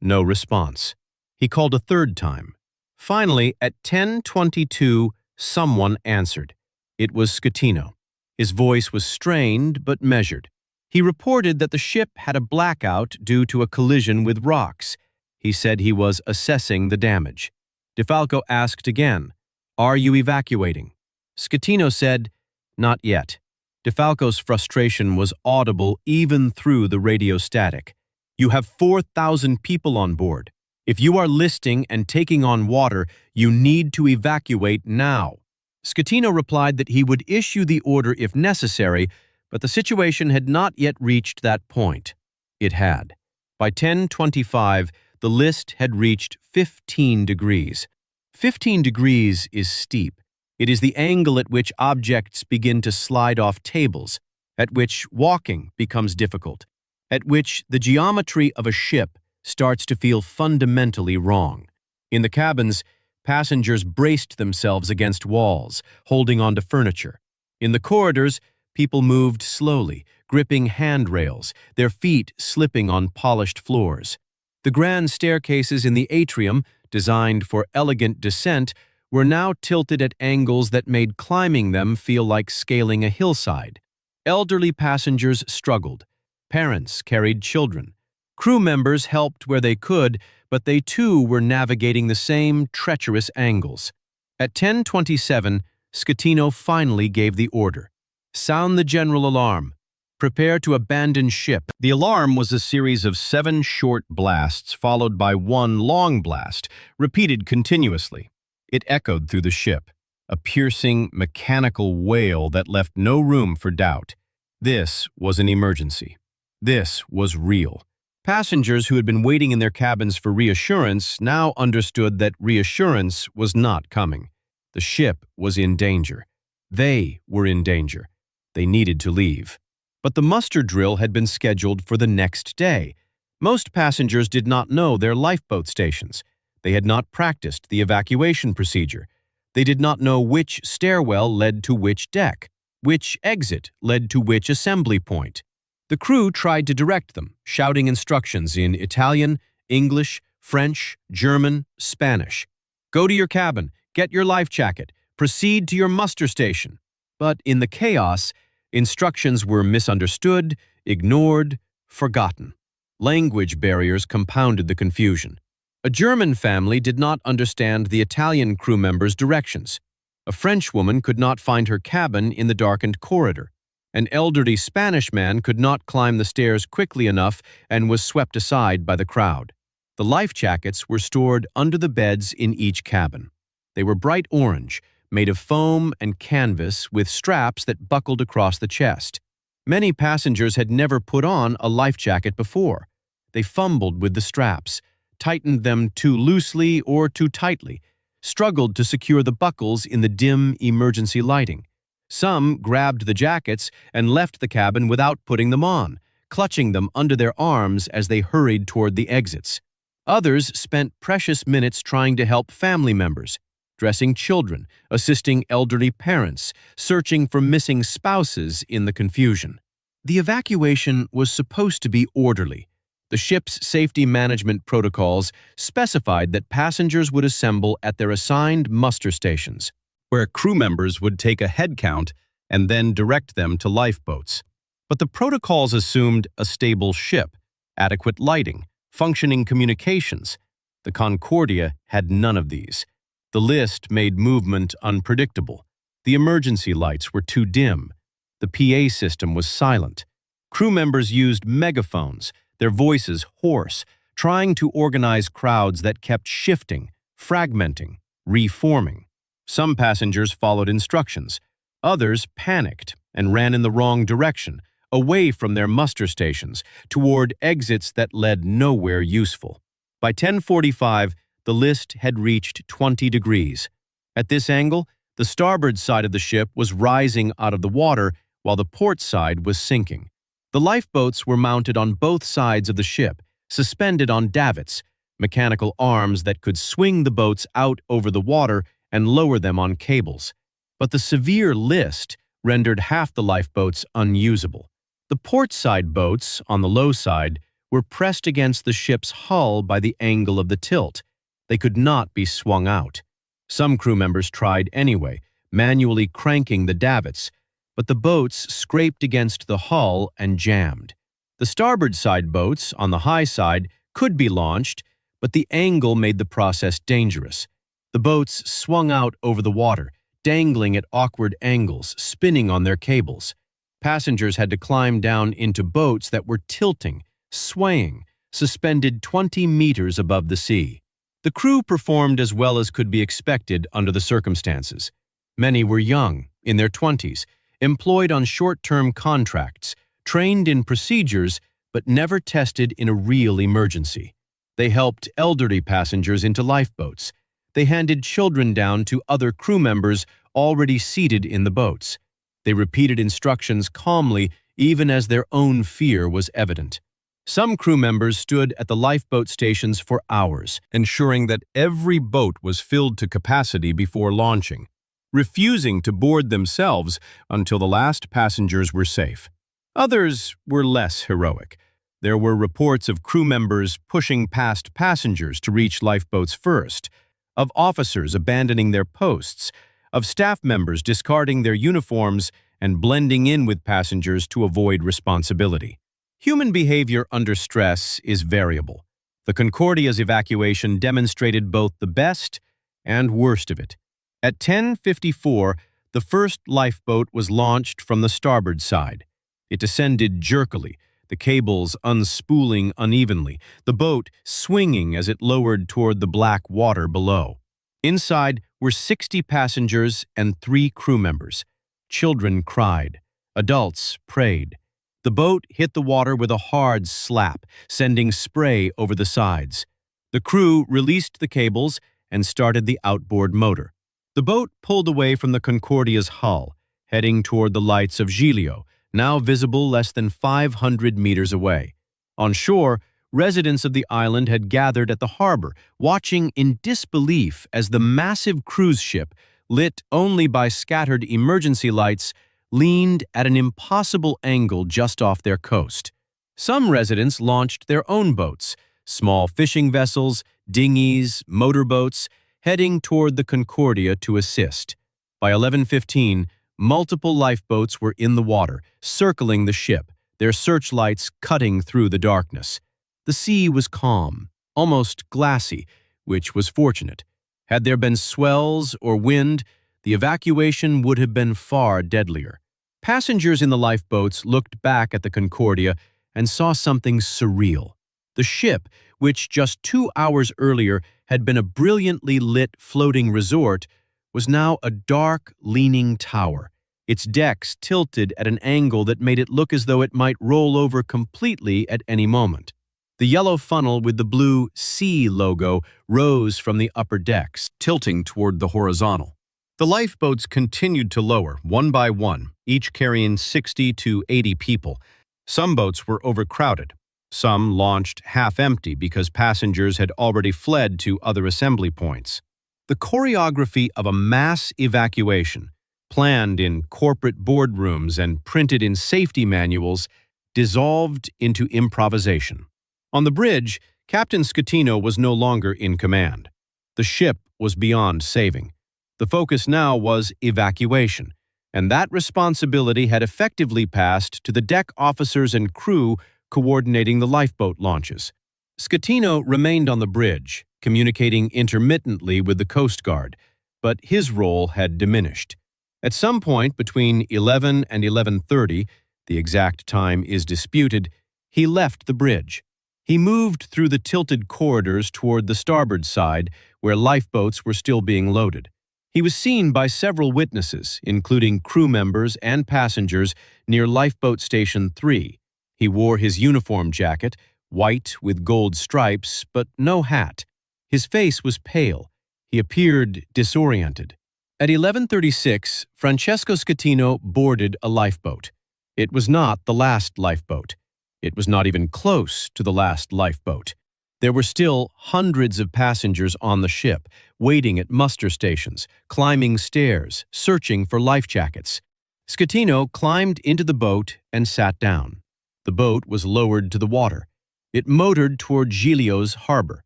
No response. He called a third time. Finally, at 10:22, someone answered. It was Schettino. His voice was strained but measured. He reported that the ship had a blackout due to a collision with rocks. He said he was assessing the damage. DeFalco asked again, "Are you evacuating?" Schettino said, "Not yet." DeFalco's frustration was audible even through the radio static. "You have 4,000 people on board. If you are listing and taking on water, you need to evacuate now." Schettino replied that he would issue the order if necessary, but the situation had not yet reached that point. It had. By 10:25, the list had reached 15 degrees. 15 degrees is steep. It is the angle at which objects begin to slide off tables, at which walking becomes difficult, at which the geometry of a ship starts to feel fundamentally wrong. In the cabins, passengers braced themselves against walls, holding onto furniture. In the corridors, people moved slowly, gripping handrails, their feet slipping on polished floors. The grand staircases in the atrium, designed for elegant descent, were now tilted at angles that made climbing them feel like scaling a hillside. Elderly passengers struggled. Parents carried children. Crew members helped where they could, but they too were navigating the same treacherous angles. At 10:27, Schettino finally gave the order. "Sound the general alarm. Prepare to abandon ship." The alarm was a series of 7 short blasts followed by 1 long blast, repeated continuously. It echoed through the ship, a piercing, mechanical wail that left no room for doubt. This was an emergency. This was real. Passengers who had been waiting in their cabins for reassurance now understood that reassurance was not coming. The ship was in danger. They were in danger. They needed to leave. But the muster drill had been scheduled for the next day. Most passengers did not know their lifeboat stations. They had not practiced the evacuation procedure. They did not know which stairwell led to which deck, which exit led to which assembly point. The crew tried to direct them, shouting instructions in Italian, English, French, German, Spanish. "Go to your cabin, get your life jacket, proceed to your muster station." But in the chaos, instructions were misunderstood, ignored, forgotten. Language barriers compounded the confusion. A German family did not understand the Italian crew members' directions. A French woman could not find her cabin in the darkened corridor. An elderly Spanish man could not climb the stairs quickly enough and was swept aside by the crowd. The life jackets were stored under the beds in each cabin. They were bright orange, made of foam and canvas with straps that buckled across the chest. Many passengers had never put on a life jacket before. They fumbled with the straps, tightened them too loosely or too tightly, struggled to secure the buckles in the dim emergency lighting. Some grabbed the jackets and left the cabin without putting them on, clutching them under their arms as they hurried toward the exits. Others spent precious minutes trying to help family members, dressing children, assisting elderly parents, searching for missing spouses in the confusion. The evacuation was supposed to be orderly. The ship's safety management protocols specified that passengers would assemble at their assigned muster stations, where crew members would take a head count and then direct them to lifeboats. But the protocols assumed a stable ship, adequate lighting, functioning communications. The Concordia had none of these. The list made movement unpredictable. The emergency lights were too dim. The PA system was silent. Crew members used megaphones, their voices hoarse, trying to organize crowds that kept shifting, fragmenting, reforming. Some passengers followed instructions. Others panicked and ran in the wrong direction, away from their muster stations, toward exits that led nowhere useful. By 10:45, the list had reached 20 degrees. At this angle, the starboard side of the ship was rising out of the water while the port side was sinking. The lifeboats were mounted on both sides of the ship, suspended on davits, mechanical arms that could swing the boats out over the water and lower them on cables. But the severe list rendered half the lifeboats unusable. The port-side boats, on the low side, were pressed against the ship's hull by the angle of the tilt. They could not be swung out. Some crew members tried anyway, manually cranking the davits, but the boats scraped against the hull and jammed. The starboard side boats, on the high side, could be launched, but the angle made the process dangerous. The boats swung out over the water, dangling at awkward angles, spinning on their cables. Passengers had to climb down into boats that were tilting, swaying, suspended 20 meters above the sea. The crew performed as well as could be expected under the circumstances. Many were young, in their 20s, employed on short-term contracts, trained in procedures, but never tested in a real emergency. They helped elderly passengers into lifeboats. They handed children down to other crew members already seated in the boats. They repeated instructions calmly, even as their own fear was evident. Some crew members stood at the lifeboat stations for hours, ensuring that every boat was filled to capacity before launching, refusing to board themselves until the last passengers were safe. Others were less heroic. There were reports of crew members pushing past passengers to reach lifeboats first, of officers abandoning their posts, of staff members discarding their uniforms and blending in with passengers to avoid responsibility. Human behavior under stress is variable. The Concordia's evacuation demonstrated both the best and worst of it. At 10:54, the first lifeboat was launched from the starboard side. It descended jerkily, the cables unspooling unevenly, the boat swinging as it lowered toward the black water below. Inside were 60 passengers and 3 crew members. Children cried. Adults prayed. The boat hit the water with a hard slap, sending spray over the sides. The crew released the cables and started the outboard motor. The boat pulled away from the Concordia's hull, heading toward the lights of Giglio, now visible less than 500 meters away. On shore, residents of the island had gathered at the harbor, watching in disbelief as the massive cruise ship, lit only by scattered emergency lights, leaned at an impossible angle just off their coast. Some residents launched their own boats, small fishing vessels, dinghies, motorboats, heading toward the Concordia to assist. By 11:15, multiple lifeboats were in the water, circling the ship, their searchlights cutting through the darkness. The sea was calm, almost glassy, which was fortunate. Had there been swells or wind, the evacuation would have been far deadlier. Passengers in the lifeboats looked back at the Concordia and saw something surreal. The ship, which just 2 hours earlier had been a brilliantly lit floating resort, was now a dark, leaning tower, its decks tilted at an angle that made it look as though it might roll over completely at any moment. The yellow funnel with the blue C logo rose from the upper decks, tilting toward the horizontal. The lifeboats continued to lower, one by one, each carrying 60 to 80 people. Some boats were overcrowded. Some launched half-empty because passengers had already fled to other assembly points. The choreography of a mass evacuation, planned in corporate boardrooms and printed in safety manuals, dissolved into improvisation. On the bridge, Captain Scatino was no longer in command. The ship was beyond saving. The focus now was evacuation, and that responsibility had effectively passed to the deck officers and crew coordinating the lifeboat launches. Scatino remained on the bridge, communicating intermittently with the Coast Guard, but his role had diminished. At some point between 11 and 11:30, the exact time is disputed, he left the bridge. He moved through the tilted corridors toward the starboard side, where lifeboats were still being loaded. He was seen by several witnesses, including crew members and passengers, near Lifeboat Station 3. He wore his uniform jacket, white with gold stripes, but no hat. His face was pale. He appeared disoriented. At 11:36, Francesco Scatino boarded a lifeboat. It was not the last lifeboat. It was not even close to the last lifeboat. There were still hundreds of passengers on the ship, waiting at muster stations, climbing stairs, searching for life jackets. Schettino climbed into the boat and sat down. The boat was lowered to the water. It motored toward Giglio's harbor.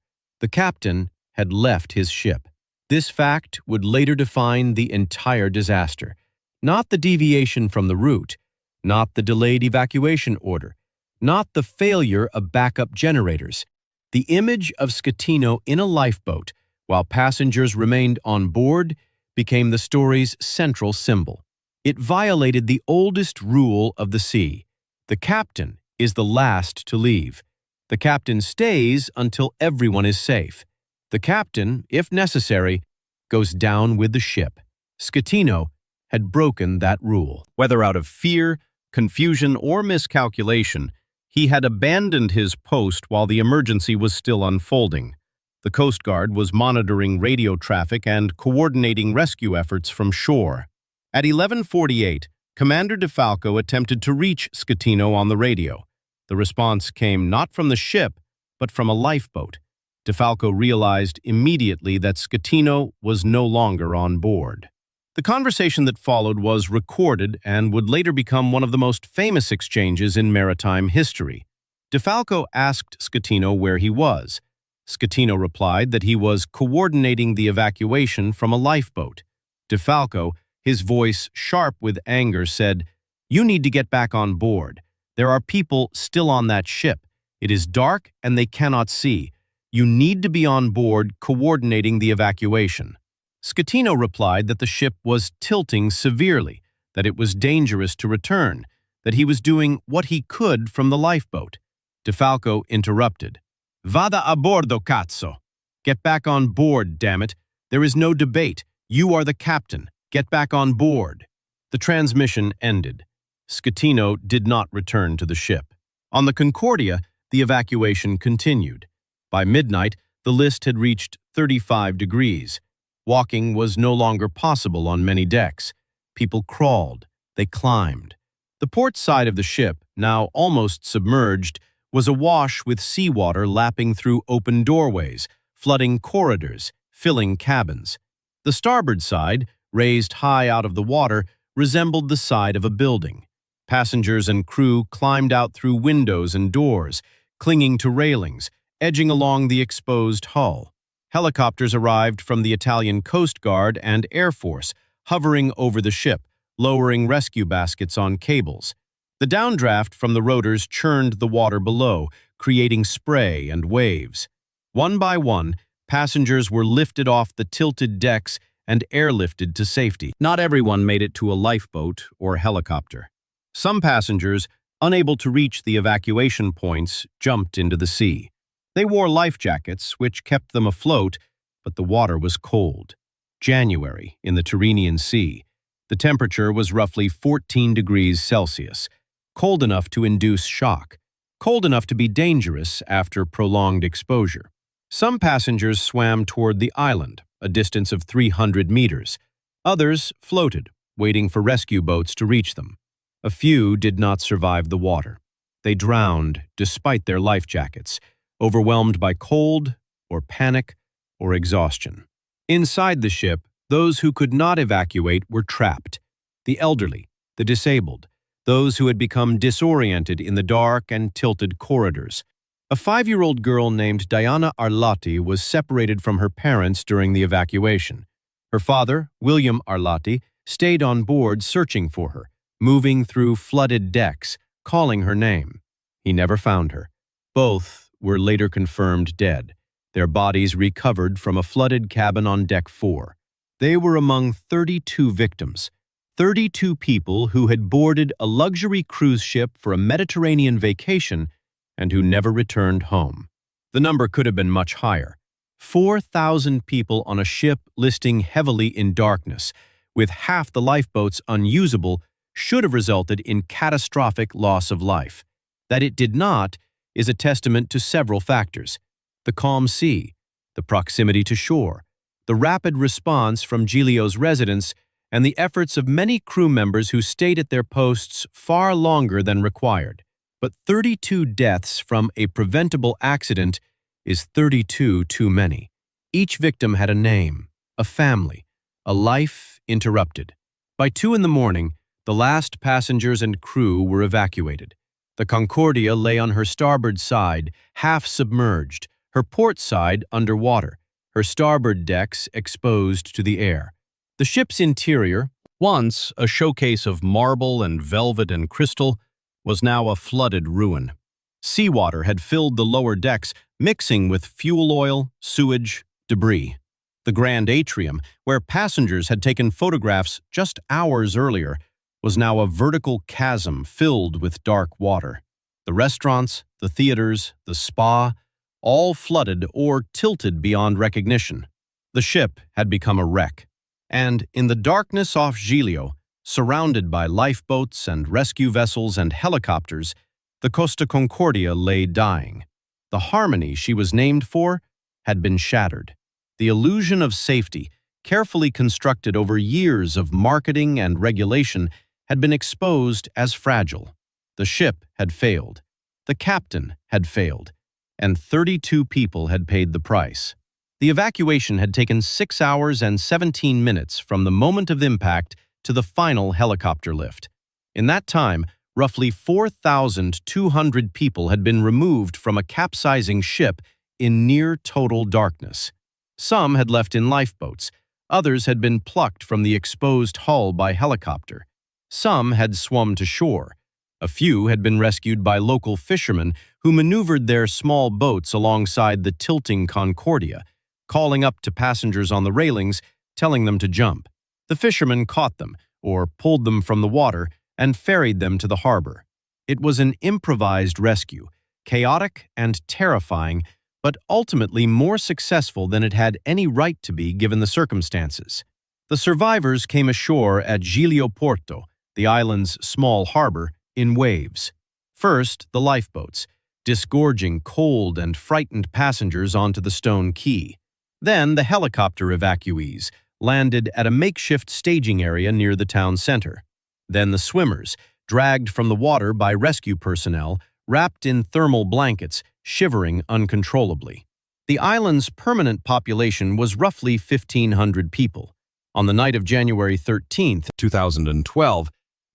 The captain had left his ship. This fact would later define the entire disaster. Not the deviation from the route, not the delayed evacuation order, not the failure of backup generators. The image of Schettino in a lifeboat, while passengers remained on board, became the story's central symbol. It violated the oldest rule of the sea. The captain is the last to leave. The captain stays until everyone is safe. The captain, if necessary, goes down with the ship. Schettino had broken that rule. Whether out of fear, confusion, or miscalculation, he had abandoned his post while the emergency was still unfolding. The Coast Guard was monitoring radio traffic and coordinating rescue efforts from shore. At 11:48, Commander DeFalco attempted to reach Schettino on the radio. The response came not from the ship, but from a lifeboat. DeFalco realized immediately that Schettino was no longer on board. The conversation that followed was recorded and would later become one of the most famous exchanges in maritime history. DeFalco asked Schettino where he was. Schettino replied that he was coordinating the evacuation from a lifeboat. DeFalco, his voice sharp with anger, said, "You need to get back on board. There are people still on that ship. It is dark and they cannot see. You need to be on board coordinating the evacuation." Schettino replied that the ship was tilting severely, that it was dangerous to return, that he was doing what he could from the lifeboat. DeFalco interrupted. "Vada a bordo, cazzo! Get back on board, damn it! There is no debate. You are the captain. Get back on board." The transmission ended. Schettino did not return to the ship. On the Concordia, the evacuation continued. By midnight, the list had reached 35 degrees. Walking was no longer possible on many decks. People crawled. They climbed. The port side of the ship, now almost submerged, was awash with seawater lapping through open doorways, flooding corridors, filling cabins. The starboard side, raised high out of the water, resembled the side of a building. Passengers and crew climbed out through windows and doors, clinging to railings, edging along the exposed hull. Helicopters arrived from the Italian Coast Guard and Air Force, hovering over the ship, lowering rescue baskets on cables. The downdraft from the rotors churned the water below, creating spray and waves. One by one, passengers were lifted off the tilted decks and airlifted to safety. Not everyone made it to a lifeboat or helicopter. Some passengers, unable to reach the evacuation points, jumped into the sea. They wore life jackets, which kept them afloat, but the water was cold. January, in the Tyrrhenian Sea. The temperature was roughly 14 degrees Celsius, cold enough to induce shock, cold enough to be dangerous after prolonged exposure. Some passengers swam toward the island, a distance of 300 meters. Others floated, waiting for rescue boats to reach them. A few did not survive the water. They drowned despite their life jackets, overwhelmed by cold or panic or exhaustion. Inside the ship, those who could not evacuate were trapped. The elderly, the disabled, those who had become disoriented in the dark and tilted corridors. A 5-year-old girl named Diana Arlotti was separated from her parents during the evacuation. Her father, William Arlotti, stayed on board searching for her, moving through flooded decks, calling her name. He never found her. Both were later confirmed dead, their bodies recovered from a flooded cabin on Deck 4. They were among 32 victims, 32 people who had boarded a luxury cruise ship for a Mediterranean vacation and who never returned home. The number could have been much higher. 4,000 people on a ship listing heavily in darkness, with half the lifeboats unusable, should have resulted in catastrophic loss of life. That it did not is a testament to several factors: the calm sea, the proximity to shore, the rapid response from Giglio's residents, and the efforts of many crew members who stayed at their posts far longer than required. But 32 deaths from a preventable accident is 32 too many. Each victim had a name, a family, a life interrupted. By 2 in the morning, The last passengers and crew were evacuated. The Concordia lay on her starboard side, half submerged, her port side underwater, her starboard decks exposed to the air. The ship's interior, once a showcase of marble and velvet and crystal, was now a flooded ruin. Seawater had filled the lower decks, mixing with fuel oil, sewage, debris. The grand atrium, where passengers had taken photographs just hours earlier, was now a vertical chasm filled with dark water. The restaurants, the theaters, the spa, all flooded or tilted beyond recognition. The ship had become a wreck. And in the darkness off Giglio, surrounded by lifeboats and rescue vessels and helicopters, the Costa Concordia lay dying. The harmony she was named for had been shattered. The illusion of safety, carefully constructed over years of marketing and regulation, had been exposed as fragile. The ship had failed. The captain had failed. And 32 people had paid the price. The evacuation had taken 6 hours and 17 minutes from the moment of impact to the final helicopter lift. In that time, roughly 4,200 people had been removed from a capsizing ship in near total darkness. Some had left in lifeboats. Others had been plucked from the exposed hull by helicopter. Some had swum to shore. A few had been rescued by local fishermen who maneuvered their small boats alongside the tilting Concordia, calling up to passengers on the railings, telling them to jump. The fishermen caught them, or pulled them from the water, and ferried them to the harbor. It was an improvised rescue, chaotic and terrifying, but ultimately more successful than it had any right to be given the circumstances. The survivors came ashore at Giglio Porto, the island's small harbor, in waves. First, the lifeboats, disgorging cold and frightened passengers onto the stone quay. Then the helicopter evacuees landed at a makeshift staging area near the town center. Then the swimmers, dragged from the water by rescue personnel, wrapped in thermal blankets, shivering uncontrollably. The island's permanent population was roughly 1,500 people. On the night of January 13, 2012,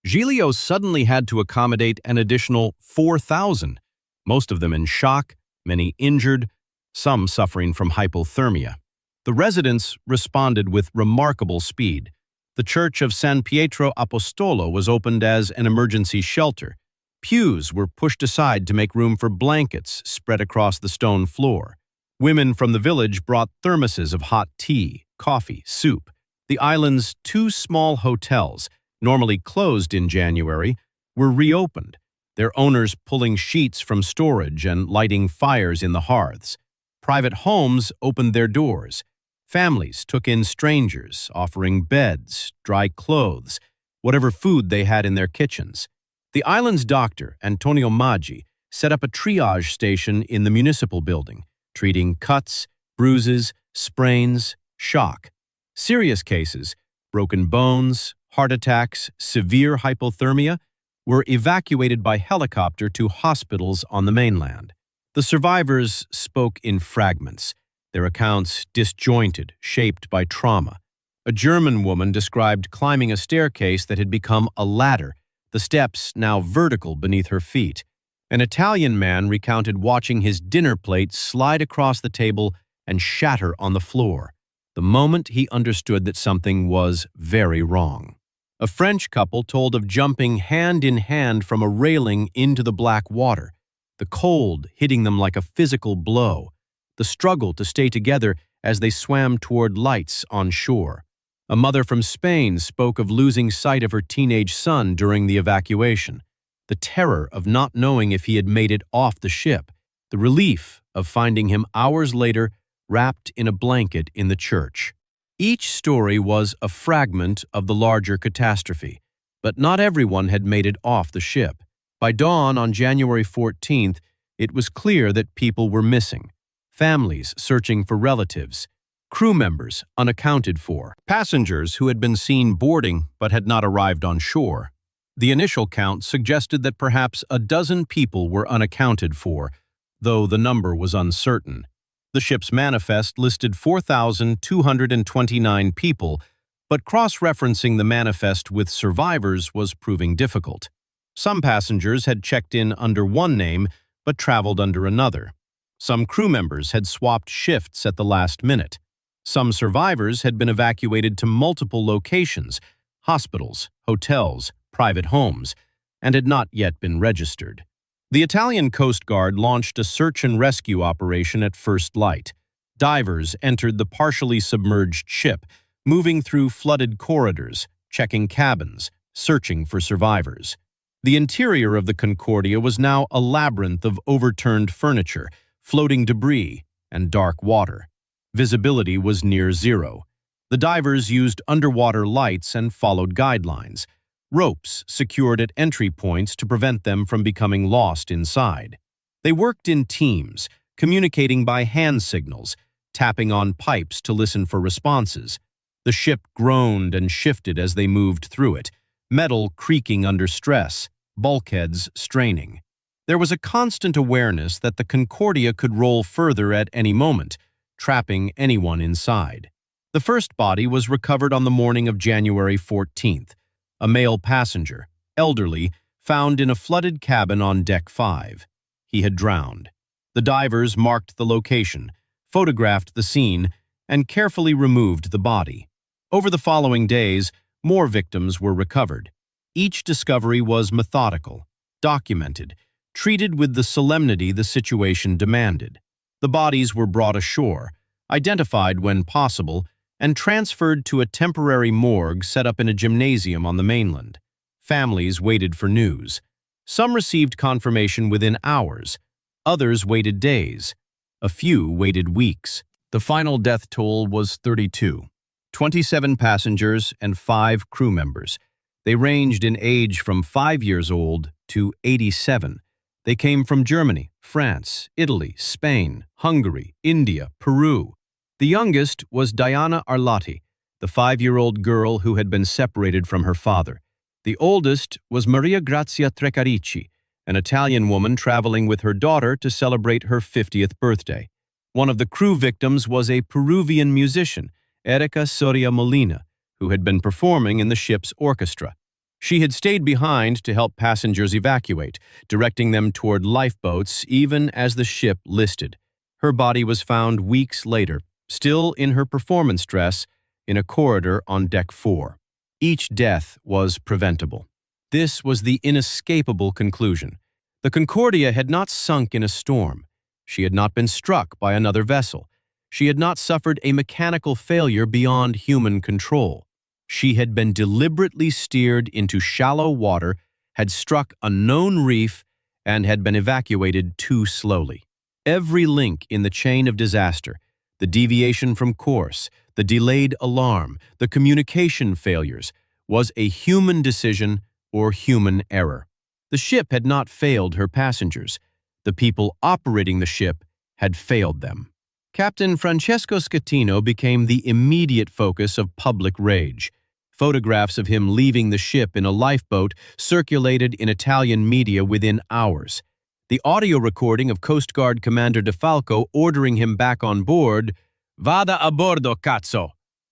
Giglio suddenly had to accommodate an additional 4,000, most of them in shock, many injured, some suffering from hypothermia. The residents responded with remarkable speed. The church of San Pietro Apostolo was opened as an emergency shelter. Pews were pushed aside to make room for blankets spread across the stone floor. Women from the village brought thermoses of hot tea, coffee, soup. The island's 2 small hotels, normally closed in January, were reopened, their owners pulling sheets from storage and lighting fires in the hearths. Private homes opened their doors. Families took in strangers, offering beds, dry clothes, whatever food they had in their kitchens. The island's doctor, Antonio Maggi, set up a triage station in the municipal building, treating cuts, bruises, sprains, shock. Serious cases, broken bones, heart attacks, severe hypothermia, were evacuated by helicopter to hospitals on the mainland. The survivors spoke in fragments, their accounts disjointed, shaped by trauma. A German woman described climbing a staircase that had become a ladder, the steps now vertical beneath her feet. An Italian man recounted watching his dinner plate slide across the table and shatter on the floor, the moment he understood that something was very wrong. A French couple told of jumping hand in hand from a railing into the black water, the cold hitting them like a physical blow, the struggle to stay together as they swam toward lights on shore. A mother from Spain spoke of losing sight of her teenage son during the evacuation, the terror of not knowing if he had made it off the ship, the relief of finding him hours later wrapped in a blanket in the church. Each story was a fragment of the larger catastrophe, but not everyone had made it off the ship. By dawn on January 14th, it was clear that people were missing. Families searching for relatives, crew members unaccounted for, passengers who had been seen boarding but had not arrived on shore. The initial count suggested that perhaps a dozen people were unaccounted for, though the number was uncertain. The ship's manifest listed 4,229 people, But cross-referencing the manifest with survivors was proving difficult. Some passengers had checked in under one name but traveled under another. Some crew members had swapped shifts at the last minute. Some survivors had been evacuated to multiple locations, hospitals, hotels, private homes, and had not yet been registered. The Italian Coast Guard launched a search and rescue operation at first light. Divers entered the partially submerged ship, moving through flooded corridors, checking cabins, searching for survivors. The interior of the Concordia was now a labyrinth of overturned furniture, floating debris, and dark water. Visibility was near zero. The divers used underwater lights and followed guidelines. Ropes secured at entry points to prevent them from becoming lost inside. They worked in teams, communicating by hand signals, tapping on pipes to listen for responses. The ship groaned and shifted as they moved through it, metal creaking under stress, bulkheads straining. There was a constant awareness that the Concordia could roll further at any moment, trapping anyone inside. The first body was recovered on the morning of January 14th, a male passenger, elderly, found in a flooded cabin on Deck 5. He had drowned. The divers marked the location, photographed the scene, and carefully removed the body. Over the following days, more victims were recovered. Each discovery was methodical, documented, treated with the solemnity the situation demanded. The bodies were brought ashore, identified when possible, and transferred to a temporary morgue set up in a gymnasium on the mainland. Families waited for news. Some received confirmation within hours. Others waited days. A few waited weeks. The final death toll was 32. 27 passengers and 5 crew members. They ranged in age from 5 years old to 87. They came from Germany, France, Italy, Spain, Hungary, India, Peru. The youngest was Diana Arlotti, the 5-year-old girl who had been separated from her father. The oldest was Maria Grazia Treccarici, an Italian woman traveling with her daughter to celebrate her 50th birthday. One of the crew victims was a Peruvian musician, Erika Soria Molina, who had been performing in the ship's orchestra. She had stayed behind to help passengers evacuate, directing them toward lifeboats even as the ship listed. Her body was found weeks later, still in her performance dress, in a corridor on Deck 4. Each death was preventable. This was the inescapable conclusion. The Concordia had not sunk in a storm. She had not been struck by another vessel. She had not suffered a mechanical failure beyond human control. She had been deliberately steered into shallow water, had struck a known reef, and had been evacuated too slowly. Every link in the chain of disaster, the deviation from course, the delayed alarm, the communication failures, was a human decision or human error. The ship had not failed her passengers. The people operating the ship had failed them. Captain Francesco Schettino became the immediate focus of public rage. Photographs of him leaving the ship in a lifeboat circulated in Italian media within hours. The audio recording of Coast Guard Commander De Falco ordering him back on board, "Vada a bordo, cazzo,"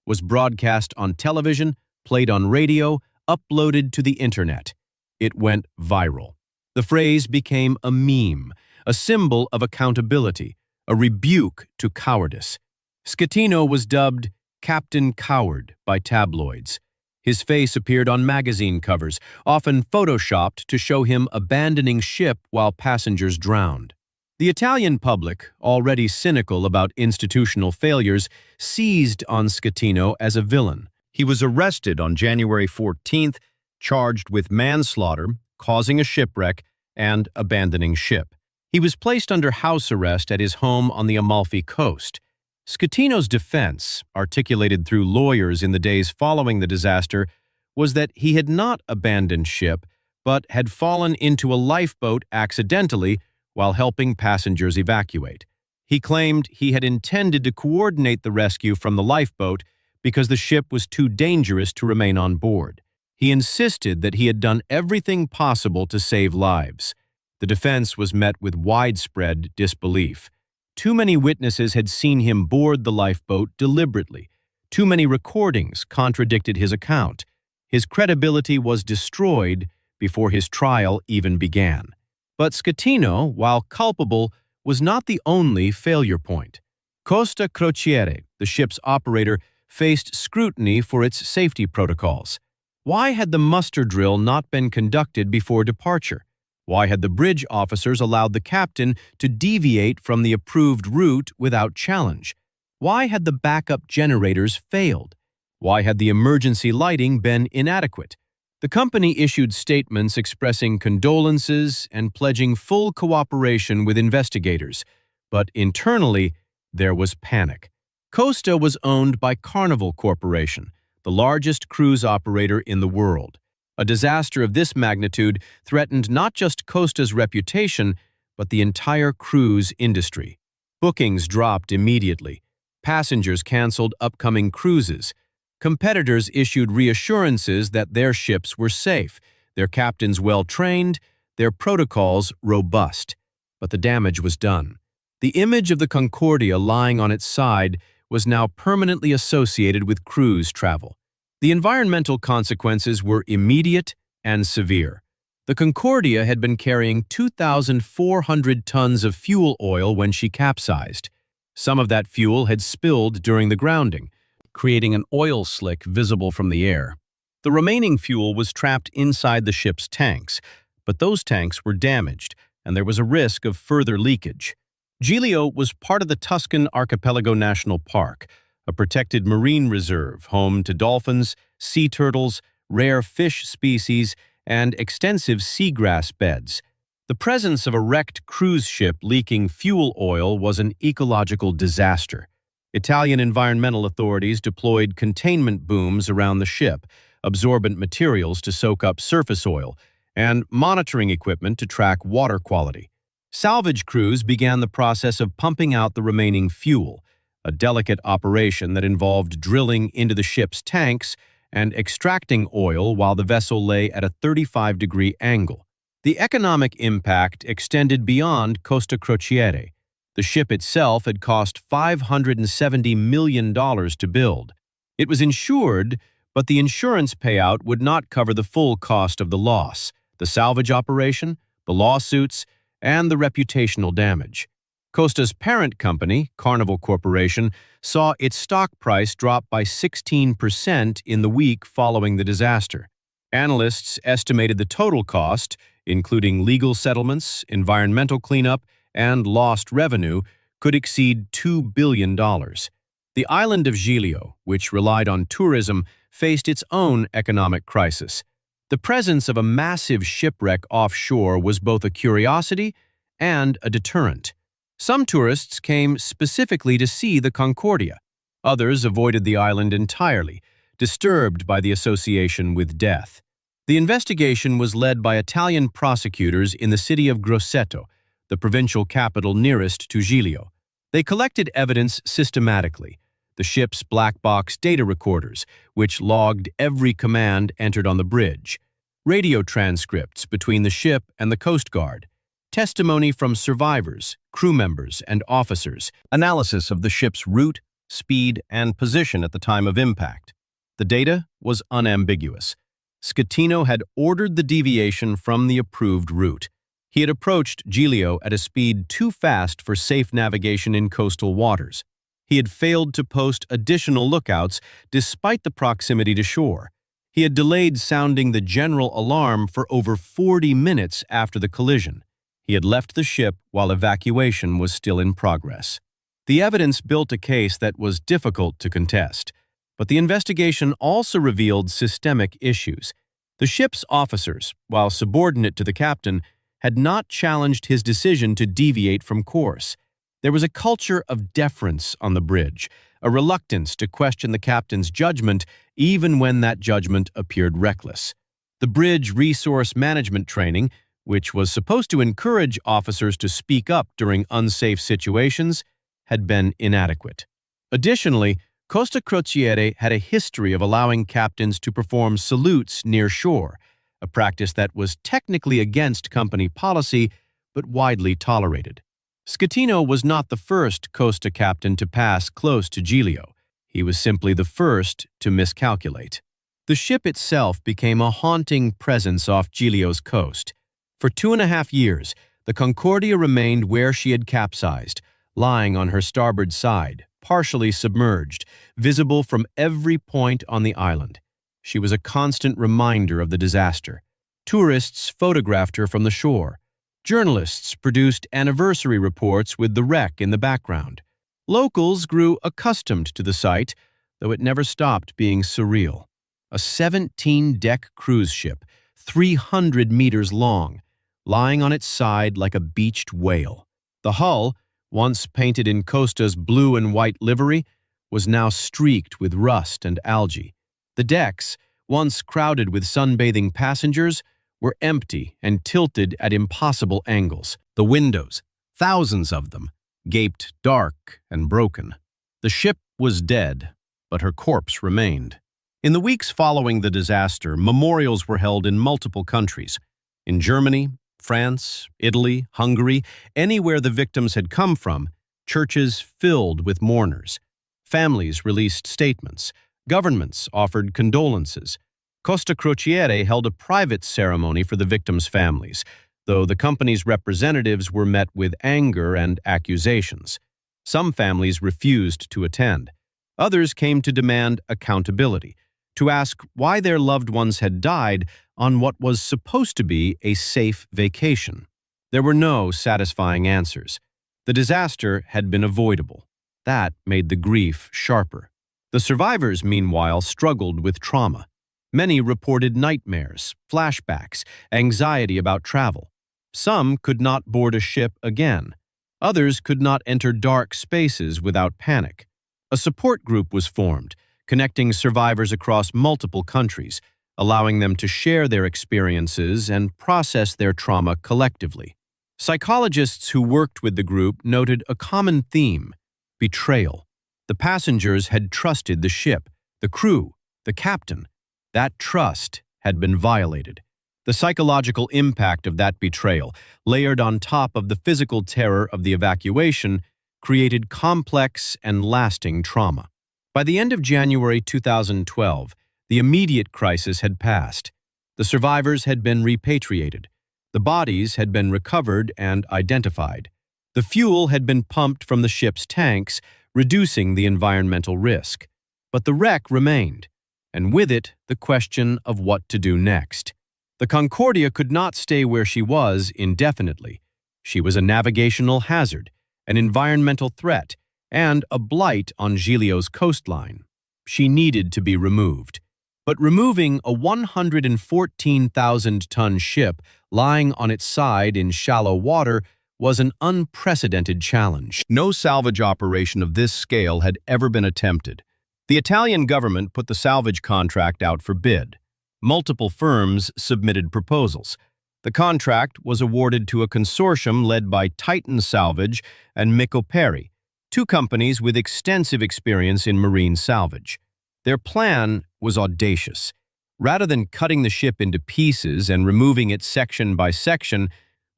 was broadcast on television, played on radio, uploaded to the internet. It went viral. The phrase became a meme, a symbol of accountability, a rebuke to cowardice. Schettino was dubbed Captain Coward by tabloids. His face appeared on magazine covers, often photoshopped to show him abandoning ship while passengers drowned. The Italian public, already cynical about institutional failures, seized on Schettino as a villain. He was arrested on January 14th, charged with manslaughter, causing a shipwreck, and abandoning ship. He was placed under house arrest at his home on the Amalfi Coast. Schettino's defense, articulated through lawyers in the days following the disaster, was that he had not abandoned ship, but had fallen into a lifeboat accidentally while helping passengers evacuate. He claimed he had intended to coordinate the rescue from the lifeboat because the ship was too dangerous to remain on board. He insisted that he had done everything possible to save lives. The defense was met with widespread disbelief. Too many witnesses had seen him board the lifeboat deliberately. Too many recordings contradicted his account. His credibility was destroyed before his trial even began. But Schettino, while culpable, was not the only failure point. Costa Concordia, the ship's operator, faced scrutiny for its safety protocols. Why had the muster drill not been conducted before departure? Why had the bridge officers allowed the captain to deviate from the approved route without challenge? Why had the backup generators failed? Why had the emergency lighting been inadequate? The company issued statements expressing condolences and pledging full cooperation with investigators, but internally, there was panic. Costa was owned by Carnival Corporation, the largest cruise operator in the world. A disaster of this magnitude threatened not just Costa's reputation, but the entire cruise industry. Bookings dropped immediately. Passengers canceled upcoming cruises. Competitors issued reassurances that their ships were safe, their captains well-trained, their protocols robust. But the damage was done. The image of the Concordia lying on its side was now permanently associated with cruise travel. The environmental consequences were immediate and severe. The Concordia had been carrying 2,400 tons of fuel oil when she capsized. Some of that fuel had spilled during the grounding, creating an oil slick visible from the air. The remaining fuel was trapped inside the ship's tanks, but those tanks were damaged, and there was a risk of further leakage. Giglio was part of the Tuscan Archipelago National Park, a protected marine reserve home to dolphins, sea turtles, rare fish species, and extensive seagrass beds. The presence of a wrecked cruise ship leaking fuel oil was an ecological disaster. Italian environmental authorities deployed containment booms around the ship, absorbent materials to soak up surface oil, and monitoring equipment to track water quality. Salvage crews began the process of pumping out the remaining fuel, a delicate operation that involved drilling into the ship's tanks and extracting oil while the vessel lay at a 35-degree angle. The economic impact extended beyond Costa Concordia. The ship itself had cost $570 million to build. It was insured, but the insurance payout would not cover the full cost of the loss, the salvage operation, the lawsuits, and the reputational damage. Costa's parent company, Carnival Corporation, saw its stock price drop by 16% in the week following the disaster. Analysts estimated the total cost, including legal settlements, environmental cleanup, and lost revenue, could exceed $2 billion. The island of Giglio, which relied on tourism, faced its own economic crisis. The presence of a massive shipwreck offshore was both a curiosity and a deterrent. Some tourists came specifically to see the Concordia. Others avoided the island entirely, disturbed by the association with death. The investigation was led by Italian prosecutors in the city of Grosseto, the provincial capital nearest to Giglio. They collected evidence systematically: the ship's black box data recorders, which logged every command entered on the bridge, radio transcripts between the ship and the Coast Guard, testimony from survivors, crew members, and officers, analysis of the ship's route, speed, and position at the time of impact. The data was unambiguous. Schettino had ordered the deviation from the approved route. He had approached Giglio at a speed too fast for safe navigation in coastal waters. He had failed to post additional lookouts despite the proximity to shore. He had delayed sounding the general alarm for over 40 minutes after the collision. He had left the ship while evacuation was still in progress. The evidence built a case that was difficult to contest, but the investigation also revealed systemic issues. The ship's officers, while subordinate to the captain, had not challenged his decision to deviate from course. There was a culture of deference on the bridge, a reluctance to question the captain's judgment even when that judgment appeared reckless. The bridge resource management training, which was supposed to encourage officers to speak up during unsafe situations, had been inadequate. Additionally, Costa Concordia had a history of allowing captains to perform salutes near shore, a practice that was technically against company policy but widely tolerated. Schettino was not the first Costa captain to pass close to Giglio. He was simply the first to miscalculate. The ship itself became a haunting presence off Giglio's coast. For 2.5 years, the Concordia remained where she had capsized, lying on her starboard side, partially submerged, visible from every point on the island. She was a constant reminder of the disaster. Tourists photographed her from the shore. Journalists produced anniversary reports with the wreck in the background. Locals grew accustomed to the sight, though it never stopped being surreal. A 17-deck cruise ship, 300 meters long, lying on its side like a beached whale. The hull, once painted in Costa's blue and white livery, was now streaked with rust and algae. The decks, once crowded with sunbathing passengers, were empty and tilted at impossible angles. The windows, thousands of them, gaped dark and broken. The ship was dead, but her corpse remained. In the weeks following the disaster, memorials were held in multiple countries. In Germany, France, Italy, Hungary, anywhere the victims had come from, churches filled with mourners. Families released statements. Governments offered condolences. Costa Concordia held a private ceremony for the victims' families, though the company's representatives were met with anger and accusations. Some families refused to attend. Others came to demand accountability, to ask why their loved ones had died on what was supposed to be a safe vacation. There were no satisfying answers. The disaster had been avoidable. That made the grief sharper. The survivors, meanwhile, struggled with trauma. Many reported nightmares, flashbacks, anxiety about travel. Some could not board a ship again. Others could not enter dark spaces without panic. A support group was formed, connecting survivors across multiple countries, allowing them to share their experiences and process their trauma collectively. Psychologists who worked with the group noted a common theme: betrayal. The passengers had trusted the ship, the crew, the captain. That trust had been violated. The psychological impact of that betrayal, layered on top of the physical terror of the evacuation, created complex and lasting trauma. By the end of January 2012, the immediate crisis had passed. The survivors had been repatriated. The bodies had been recovered and identified. The fuel had been pumped from the ship's tanks, reducing the environmental risk. But the wreck remained, and with it, the question of what to do next. The Concordia could not stay where she was indefinitely. She was a navigational hazard, an environmental threat, and a blight on Giglio's coastline. She needed to be removed. But removing a 114,000-ton ship lying on its side in shallow water was an unprecedented challenge. No salvage operation of this scale had ever been attempted. The Italian government put the salvage contract out for bid. Multiple firms submitted proposals. The contract was awarded to a consortium led by Titan Salvage and Micoperi, two companies with extensive experience in marine salvage. Their plan was audacious. Rather than cutting the ship into pieces and removing it section by section,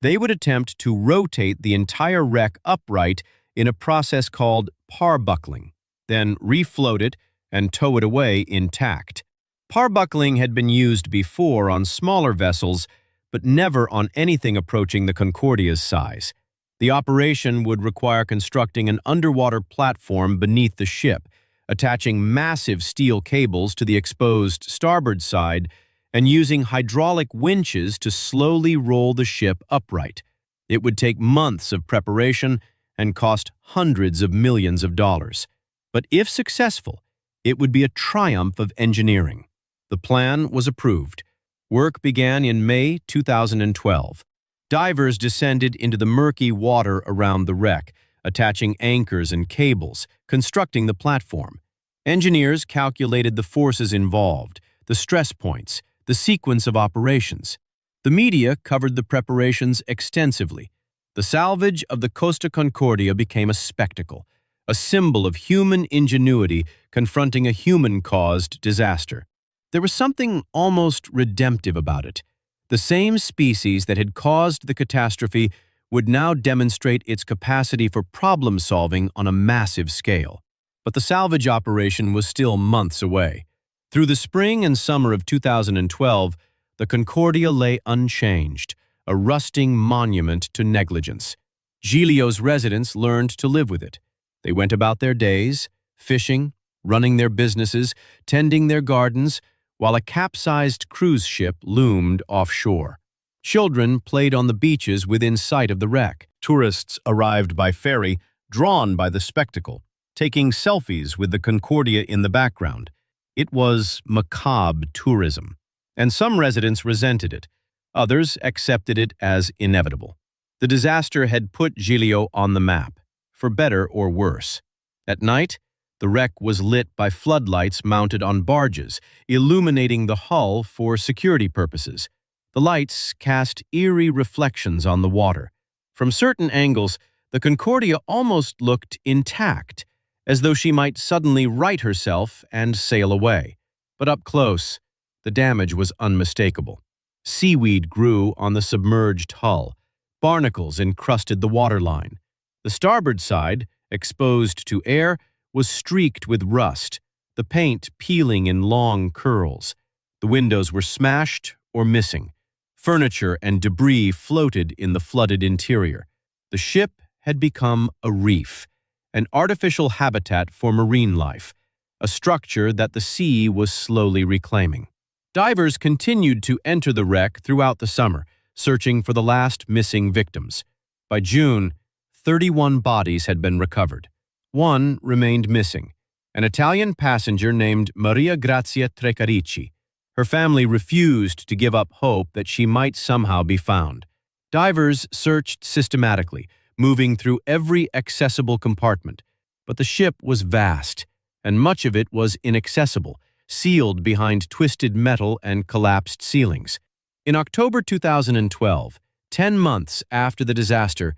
they would attempt to rotate the entire wreck upright in a process called parbuckling, then refloat it and tow it away intact. Parbuckling had been used before on smaller vessels, but never on anything approaching the Concordia's size. The operation would require constructing an underwater platform beneath the ship, attaching massive steel cables to the exposed starboard side, and using hydraulic winches to slowly roll the ship upright. It would take months of preparation and cost hundreds of millions of dollars. But if successful, it would be a triumph of engineering. The plan was approved. Work began in May 2012. Divers descended into the murky water around the wreck, attaching anchors and cables, constructing the platform. Engineers calculated the forces involved, the stress points, the sequence of operations. The media covered the preparations extensively. The salvage of the Costa Concordia became a spectacle, a symbol of human ingenuity confronting a human-caused disaster. There was something almost redemptive about it. The same species that had caused the catastrophe would now demonstrate its capacity for problem-solving on a massive scale. But the salvage operation was still months away. Through the spring and summer of 2012, the Concordia lay unchanged, a rusting monument to negligence. Giglio's residents learned to live with it. They went about their days, fishing, running their businesses, tending their gardens, while a capsized cruise ship loomed offshore. Children played on the beaches within sight of the wreck. Tourists arrived by ferry, drawn by the spectacle, taking selfies with the Concordia in the background. It was macabre tourism, and some residents resented it. Others accepted it as inevitable. The disaster had put Giglio on the map, for better or worse. At night, the wreck was lit by floodlights mounted on barges, illuminating the hull for security purposes. The lights cast eerie reflections on the water. From certain angles, the Concordia almost looked intact, as though she might suddenly right herself and sail away. But up close, the damage was unmistakable. Seaweed grew on the submerged hull. Barnacles encrusted the waterline. The starboard side, exposed to air, was streaked with rust, the paint peeling in long curls. The windows were smashed or missing. Furniture and debris floated in the flooded interior. The ship had become a reef, an artificial habitat for marine life, a structure that the sea was slowly reclaiming. Divers continued to enter the wreck throughout the summer, searching for the last missing victims. By June, 31 bodies had been recovered. One remained missing, an Italian passenger named Maria Grazia Trecarici. Her family refused to give up hope that she might somehow be found. Divers searched systematically, moving through every accessible compartment. But the ship was vast, and much of it was inaccessible, sealed behind twisted metal and collapsed ceilings. In October 2012, 10 months after the disaster,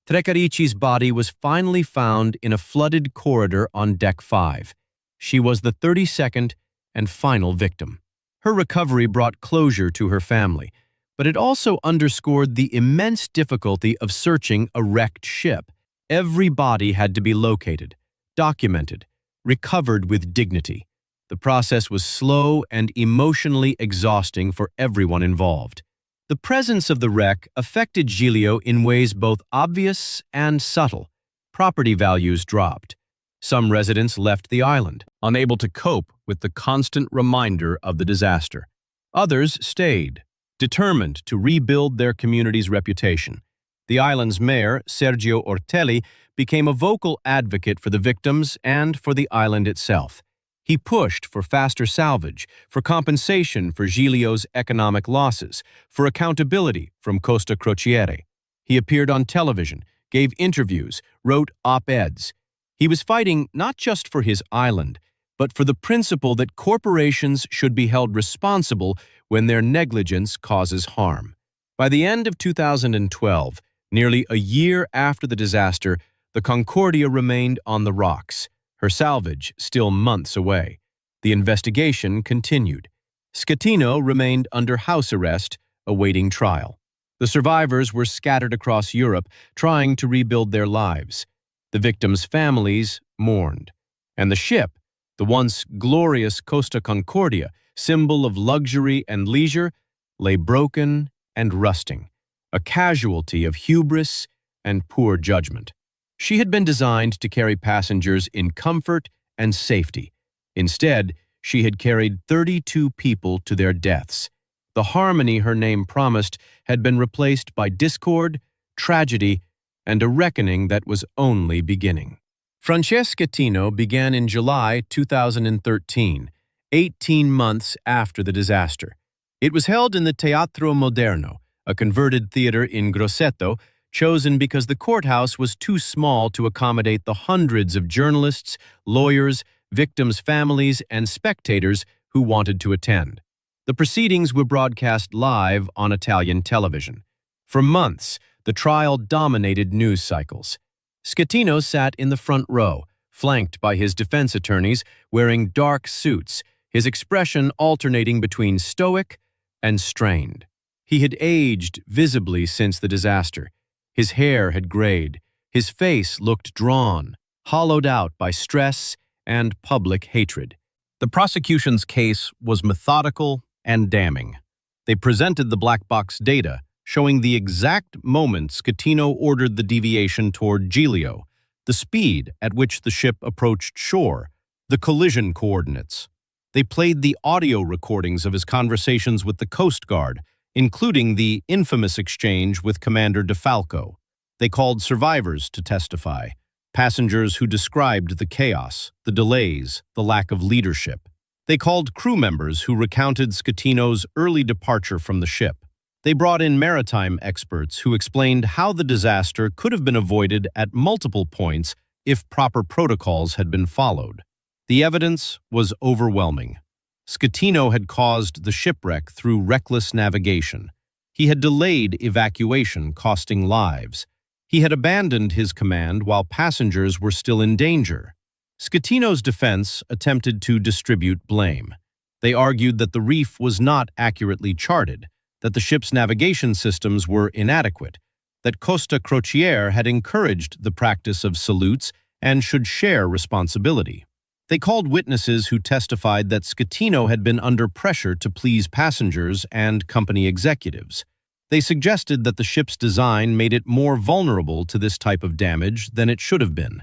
Trecarici's body was finally found in a flooded corridor on Deck 5. She was the 32nd and final victim. Her recovery brought closure to her family, but it also underscored the immense difficulty of searching a wrecked ship. Every body had to be located, documented, recovered with dignity. The process was slow and emotionally exhausting for everyone involved. The presence of the wreck affected Giglio in ways both obvious and subtle. Property values dropped. Some residents left the island, unable to cope with the constant reminder of the disaster. Others stayed, determined to rebuild their community's reputation. The island's mayor, Sergio Ortelli, became a vocal advocate for the victims and for the island itself. He pushed for faster salvage, for compensation for Giglio's economic losses, for accountability from Costa Concordia. He appeared on television, gave interviews, wrote op-eds. He was fighting not just for his island, but for the principle that corporations should be held responsible when their negligence causes harm. By the end of 2012, nearly a year after the disaster, the Concordia remained on the rocks, her salvage still months away. The investigation continued. Schettino remained under house arrest, awaiting trial. The survivors were scattered across Europe, trying to rebuild their lives. The victims' families mourned. And the ship, the once glorious Costa Concordia, symbol of luxury and leisure, lay broken and rusting, a casualty of hubris and poor judgment. She had been designed to carry passengers in comfort and safety. Instead, she had carried 32 people to their deaths. The harmony her name promised had been replaced by discord, tragedy, and a reckoning that was only beginning. Francesca Schettino began in July 2013, 18 months after the disaster. It was held in the Teatro Moderno, a converted theater in Grosseto, chosen because the courthouse was too small to accommodate the hundreds of journalists, lawyers, victims' families, and spectators who wanted to attend. The proceedings were broadcast live on Italian television. For months, the trial dominated news cycles. Schettino sat in the front row, flanked by his defense attorneys wearing dark suits, his expression alternating between stoic and strained. He had aged visibly since the disaster. His hair had grayed. His face looked drawn, hollowed out by stress and public hatred. The prosecution's case was methodical and damning. They presented the black box data, showing the exact moment Schettino ordered the deviation toward Giglio, the speed at which the ship approached shore, the collision coordinates. They played the audio recordings of his conversations with the Coast Guard, including the infamous exchange with Commander DeFalco. They called survivors to testify, passengers who described the chaos, the delays, the lack of leadership. They called crew members who recounted Schettino's early departure from the ship. They brought in maritime experts who explained how the disaster could have been avoided at multiple points if proper protocols had been followed. The evidence was overwhelming. Schettino had caused the shipwreck through reckless navigation. He had delayed evacuation, costing lives. He had abandoned his command while passengers were still in danger. Schettino's defense attempted to distribute blame. They argued that the reef was not accurately charted, that the ship's navigation systems were inadequate, that Costa Concordia had encouraged the practice of salutes and should share responsibility. They called witnesses who testified that Schettino had been under pressure to please passengers and company executives. They suggested that the ship's design made it more vulnerable to this type of damage than it should have been,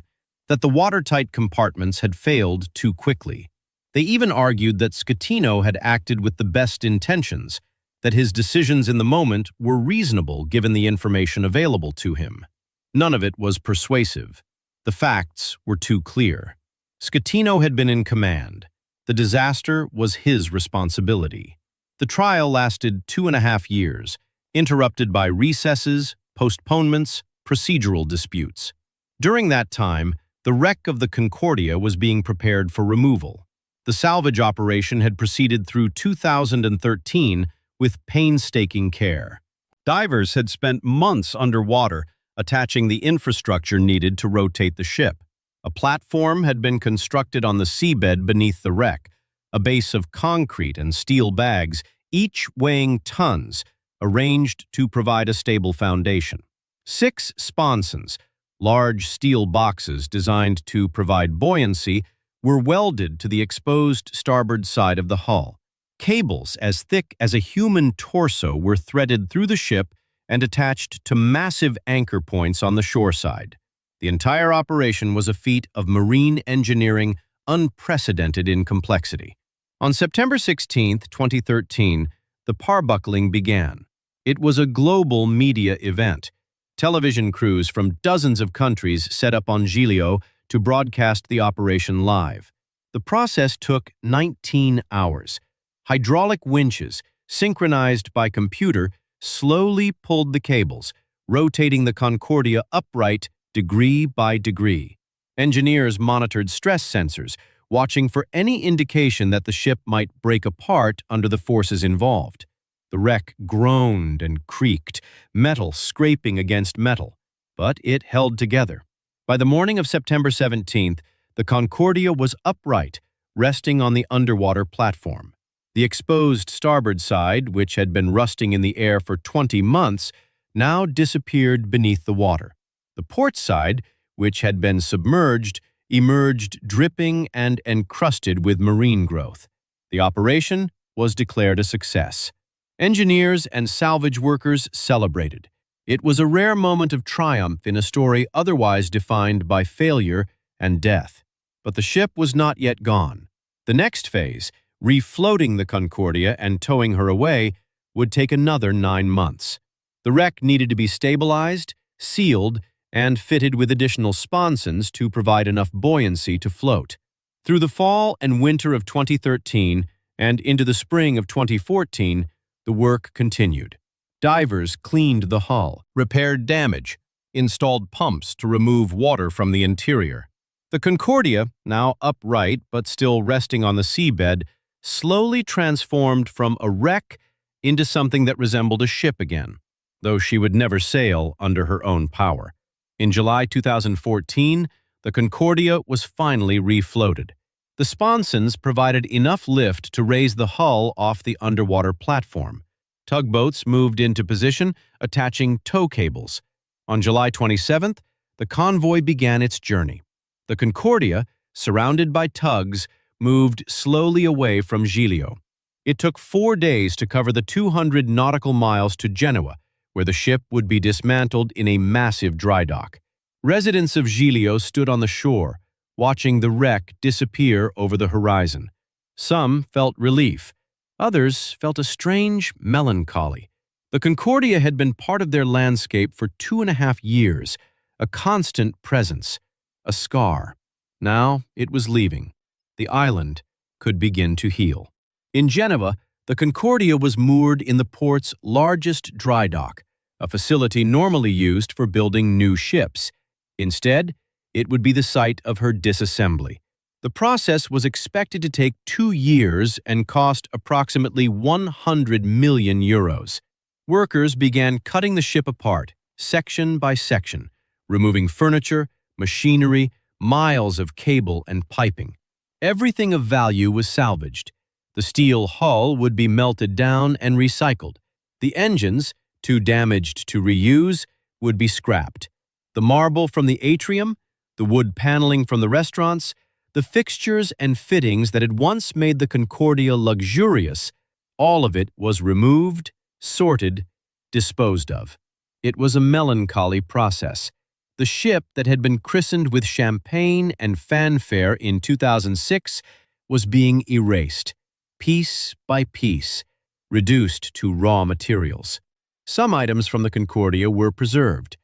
that the watertight compartments had failed too quickly. They even argued that Schettino had acted with the best intentions, that his decisions in the moment were reasonable given the information available to him. None of it was persuasive. The facts were too clear. Schettino had been in command. The disaster was his responsibility. The trial lasted 2.5 years, interrupted by recesses, postponements, procedural disputes. During that time, the wreck of the Concordia was being prepared for removal. The salvage operation had proceeded through 2013 with painstaking care. Divers had spent months underwater, attaching the infrastructure needed to rotate the ship. A platform had been constructed on the seabed beneath the wreck, a base of concrete and steel bags, each weighing tons, arranged to provide a stable foundation. 6 sponsons, large steel boxes designed to provide buoyancy, were welded to the exposed starboard side of the hull. Cables as thick as a human torso were threaded through the ship and attached to massive anchor points on the shoreside. The entire operation was a feat of marine engineering unprecedented in complexity. On September 16, 2013, the parbuckling began. It was a global media event. Television crews from dozens of countries set up on Giglio to broadcast the operation live. The process took 19 hours. Hydraulic winches, synchronized by computer, slowly pulled the cables, rotating the Concordia upright degree by degree. Engineers monitored stress sensors, watching for any indication that the ship might break apart under the forces involved. The wreck groaned and creaked, metal scraping against metal, but it held together. By the morning of September 17th, the Concordia was upright, resting on the underwater platform. The exposed starboard side, which had been rusting in the air for 20 months, now disappeared beneath the water. The port side, which had been submerged, emerged dripping and encrusted with marine growth. The operation was declared a success. Engineers and salvage workers celebrated. It was a rare moment of triumph in a story otherwise defined by failure and death. But the ship was not yet gone. The next phase, refloating the Concordia and towing her away, would take another 9 months. The wreck needed to be stabilized, sealed, and fitted with additional sponsons to provide enough buoyancy to float. Through the fall and winter of 2013 and into the spring of 2014, the work continued. Divers cleaned the hull, repaired damage, installed pumps to remove water from the interior. The Concordia, now upright but still resting on the seabed, slowly transformed from a wreck into something that resembled a ship again, though she would never sail under her own power. In July 2014, the Concordia was finally refloated. The sponsons provided enough lift to raise the hull off the underwater platform. Tugboats moved into position, attaching tow cables. On July 27th, the convoy began its journey. The Concordia, surrounded by tugs, moved slowly away from Giglio. It took 4 days to cover the 200 nautical miles to Genoa, where the ship would be dismantled in a massive dry dock. Residents of Giglio stood on the shore, watching the wreck disappear over the horizon. Some felt relief. Others felt a strange melancholy. The Concordia had been part of their landscape for 2.5 years, a constant presence, a scar. Now it was leaving. The island could begin to heal. In Genoa, the Concordia was moored in the port's largest dry dock, a facility normally used for building new ships. Instead, it would be the site of her disassembly. The process was expected to take 2 years and cost approximately 100 million euros. Workers began cutting the ship apart, section by section, removing furniture, machinery, miles of cable and piping. Everything of value was salvaged. The steel hull would be melted down and recycled. The engines, too damaged to reuse, would be scrapped. The marble from the atrium, the wood paneling from the restaurants, the fixtures and fittings that had once made the Concordia luxurious, all of it was removed, sorted, disposed of. It was a melancholy process. The ship that had been christened with champagne and fanfare in 2006 was being erased, piece by piece, reduced to raw materials. Some items from the Concordia were preserved.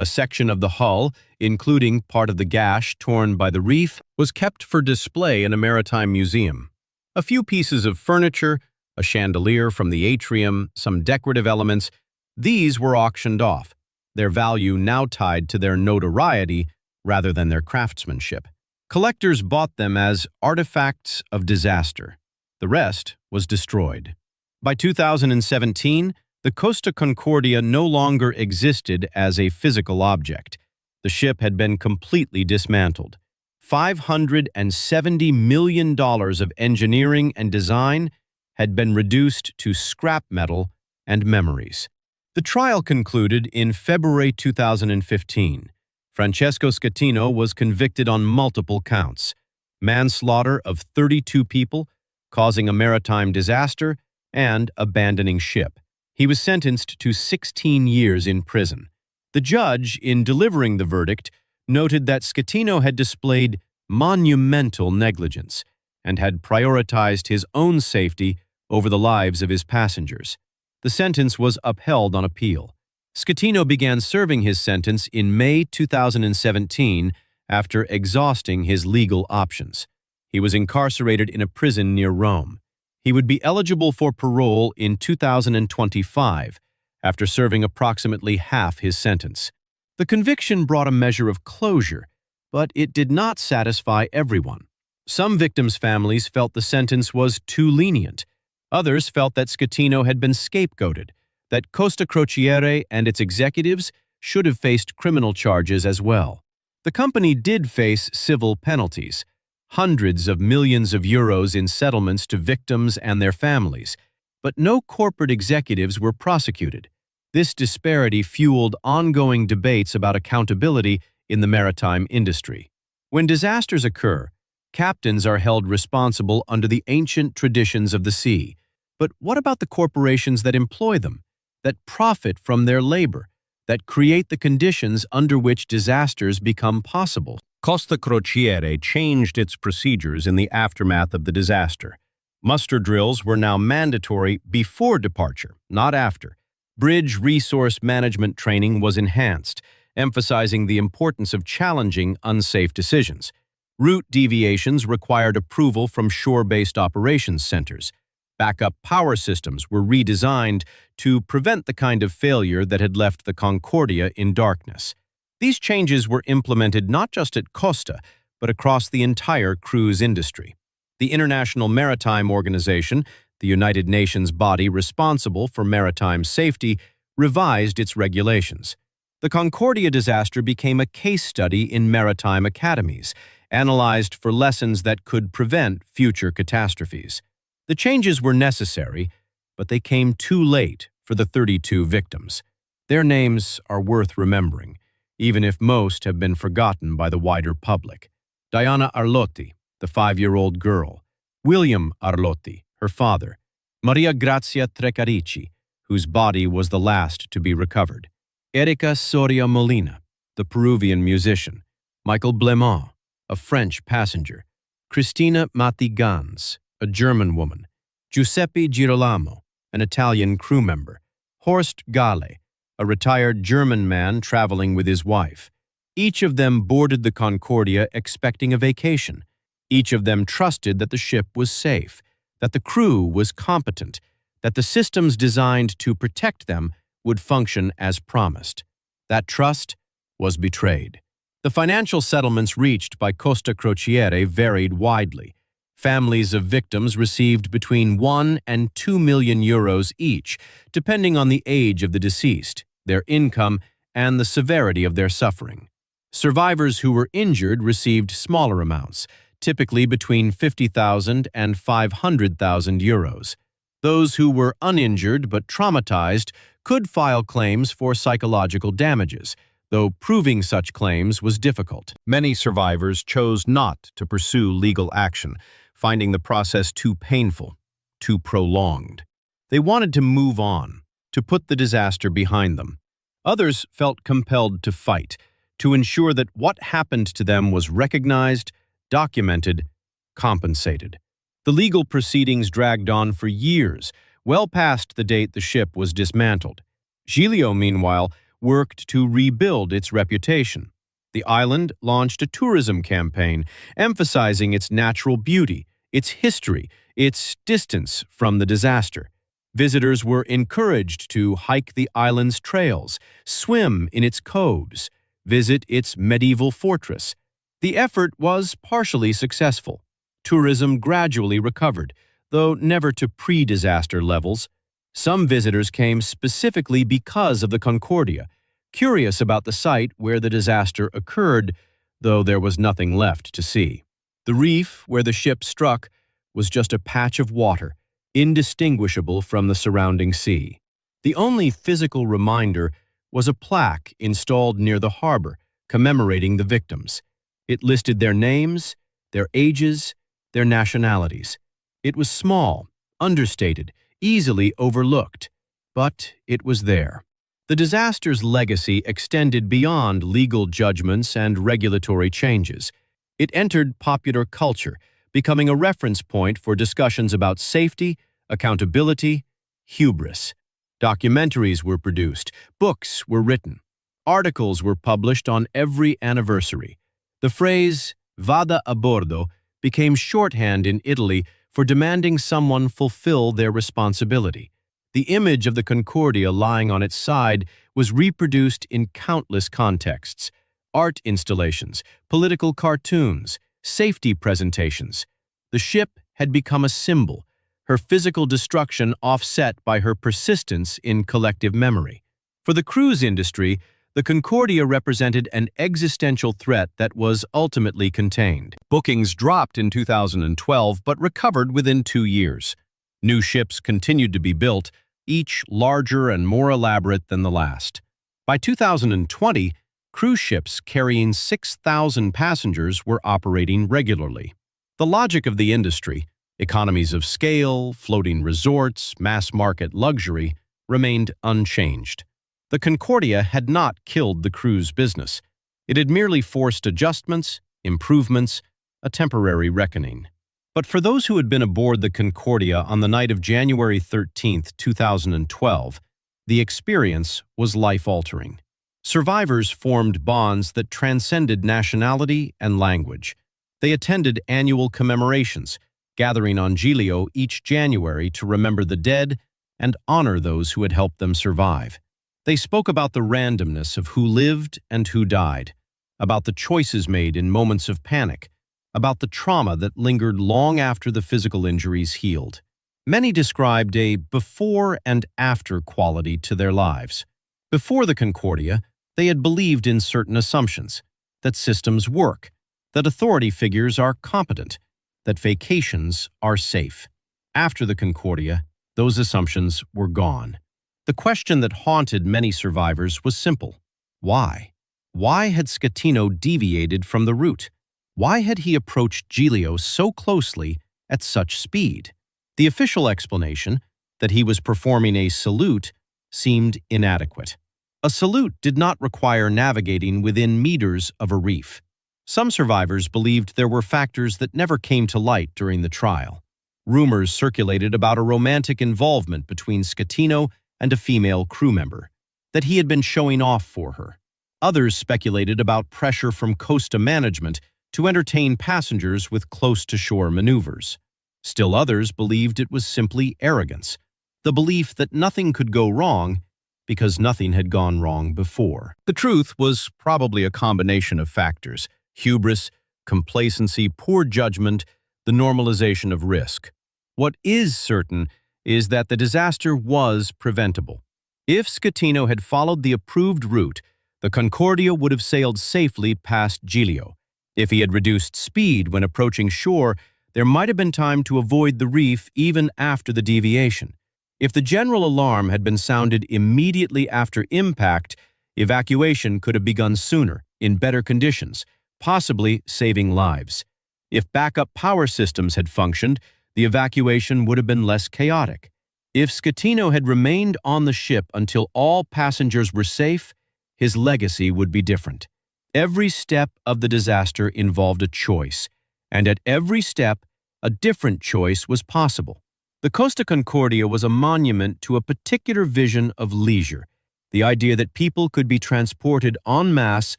A section of the hull, including part of the gash torn by the reef, was kept for display in a maritime museum. A few pieces of furniture, a chandelier from the atrium, some decorative elements, these were auctioned off, their value now tied to their notoriety rather than their craftsmanship. Collectors bought them as artifacts of disaster. The rest was destroyed. By 2017, the Costa Concordia no longer existed as a physical object. The ship had been completely dismantled. $570 million of engineering and design had been reduced to scrap metal and memories. The trial concluded in February 2015. Francesco Schettino was convicted on multiple counts: manslaughter of 32 people, causing a maritime disaster, and abandoning ship. He was sentenced to 16 years in prison. The judge, in delivering the verdict, noted that Schettino had displayed monumental negligence and had prioritized his own safety over the lives of his passengers. The sentence was upheld on appeal. Schettino began serving his sentence in May 2017 after exhausting his legal options. He was incarcerated in a prison near Rome. He would be eligible for parole in 2025 after serving approximately half his sentence. The conviction brought a measure of closure, but it did not satisfy everyone. Some victims' families felt the sentence was too lenient. Others felt that Schettino had been scapegoated, that Costa Concordia and its executives should have faced criminal charges as well. The company did face civil penalties, hundreds of millions of euros in settlements to victims and their families, but no corporate executives were prosecuted. This disparity fueled ongoing debates about accountability in the maritime industry. When disasters occur, captains are held responsible under the ancient traditions of the sea. But what about the corporations that employ them, that profit from their labor, that create the conditions under which disasters become possible? Costa Concordia changed its procedures in the aftermath of the disaster. Muster drills were now mandatory before departure, not after. Bridge resource management training was enhanced, emphasizing the importance of challenging unsafe decisions. Route deviations required approval from shore-based operations centers. Backup power systems were redesigned to prevent the kind of failure that had left the Concordia in darkness. These changes were implemented not just at Costa, but across the entire cruise industry. The International Maritime Organization, the United Nations body responsible for maritime safety, revised its regulations. The Concordia disaster became a case study in maritime academies, analyzed for lessons that could prevent future catastrophes. The changes were necessary, but they came too late for the 32 victims. Their names are worth remembering, even if most have been forgotten by the wider public. Diana Arlotti, the 5-year-old girl, William Arlotti, her father, Maria Grazia Trecarici, whose body was the last to be recovered, Erika Soria Molina, the Peruvian musician, Michael Blemont, a French passenger, Cristina Matti Gans, a German woman, Giuseppe Girolamo, an Italian crew member, Horst Gale, a retired German man traveling with his wife. Each of them boarded the Concordia expecting a vacation. Each of them trusted that the ship was safe, that the crew was competent, that the systems designed to protect them would function as promised. That trust was betrayed. The financial settlements reached by Costa Crociere varied widely. Families of victims received between 1 and 2 million euros each, depending on the age of the deceased, their income, and the severity of their suffering. Survivors who were injured received smaller amounts, typically between 50,000 and 500,000 euros. Those who were uninjured but traumatized could file claims for psychological damages, though proving such claims was difficult. Many survivors chose not to pursue legal action, finding the process too painful, too prolonged. They wanted to move on, to put the disaster behind them. Others felt compelled to fight, to ensure that what happened to them was recognized, documented, compensated. The legal proceedings dragged on for years, well past the date the ship was dismantled. Giglio, meanwhile, worked to rebuild its reputation. The island launched a tourism campaign, emphasizing its natural beauty, its history, its distance from the disaster. Visitors were encouraged to hike the island's trails, swim in its coves, visit its medieval fortress. The effort was partially successful. Tourism gradually recovered, though never to pre-disaster levels. Some visitors came specifically because of the Concordia, curious about the site where the disaster occurred, though there was nothing left to see. The reef where the ship struck was just a patch of water, indistinguishable from the surrounding sea. The only physical reminder was a plaque installed near the harbor, commemorating the victims. It listed their names, their ages, their nationalities. It was small, understated, easily overlooked, but it was there. The disaster's legacy extended beyond legal judgments and regulatory changes. It entered popular culture, becoming a reference point for discussions about safety, accountability, hubris. Documentaries were produced, books were written, articles were published on every anniversary. The phrase "vada a bordo" became shorthand in Italy for demanding someone fulfill their responsibility. The image of the Concordia lying on its side was reproduced in countless contexts: art installations, political cartoons, safety presentations. The ship had become a symbol, her physical destruction offset by her persistence in collective memory. For the cruise industry, the Concordia represented an existential threat that was ultimately contained. Bookings dropped in 2012 but recovered within 2 years. New ships continued to be built, each larger and more elaborate than the last. By 2020, cruise ships carrying 6,000 passengers were operating regularly. The logic of the industry, economies of scale, floating resorts, mass-market luxury, remained unchanged. The Concordia had not killed the cruise business. It had merely forced adjustments, improvements, a temporary reckoning. But for those who had been aboard the Concordia on the night of January 13, 2012, the experience was life-altering. Survivors formed bonds that transcended nationality and language. They attended annual commemorations, gathering on Giglio each January to remember the dead and honor those who had helped them survive. They spoke about the randomness of who lived and who died, about the choices made in moments of panic, about the trauma that lingered long after the physical injuries healed. Many described a before and after quality to their lives. Before the Concordia, they had believed in certain assumptions, that systems work, that authority figures are competent, that vacations are safe. After the Concordia, those assumptions were gone. The question that haunted many survivors was simple. Why? Why had Schettino deviated from the route? Why had he approached Giglio so closely at such speed? The official explanation, that he was performing a salute, seemed inadequate. A salute did not require navigating within meters of a reef. Some survivors believed there were factors that never came to light during the trial. Rumors circulated about a romantic involvement between Schettino and a female crew member, that he had been showing off for her. Others speculated about pressure from Costa management to entertain passengers with close-to-shore maneuvers. Still others believed it was simply arrogance, the belief that nothing could go wrong because nothing had gone wrong before. The truth was probably a combination of factors: hubris, complacency, poor judgment, the normalization of risk. What is certain is that the disaster was preventable. If Schettino had followed the approved route, the Concordia would have sailed safely past Giglio. If he had reduced speed when approaching shore, there might have been time to avoid the reef even after the deviation. If the general alarm had been sounded immediately after impact, evacuation could have begun sooner, in better conditions, possibly saving lives. If backup power systems had functioned, the evacuation would have been less chaotic. If Schettino had remained on the ship until all passengers were safe, his legacy would be different. Every step of the disaster involved a choice, and at every step, a different choice was possible. The Costa Concordia was a monument to a particular vision of leisure, the idea that people could be transported en masse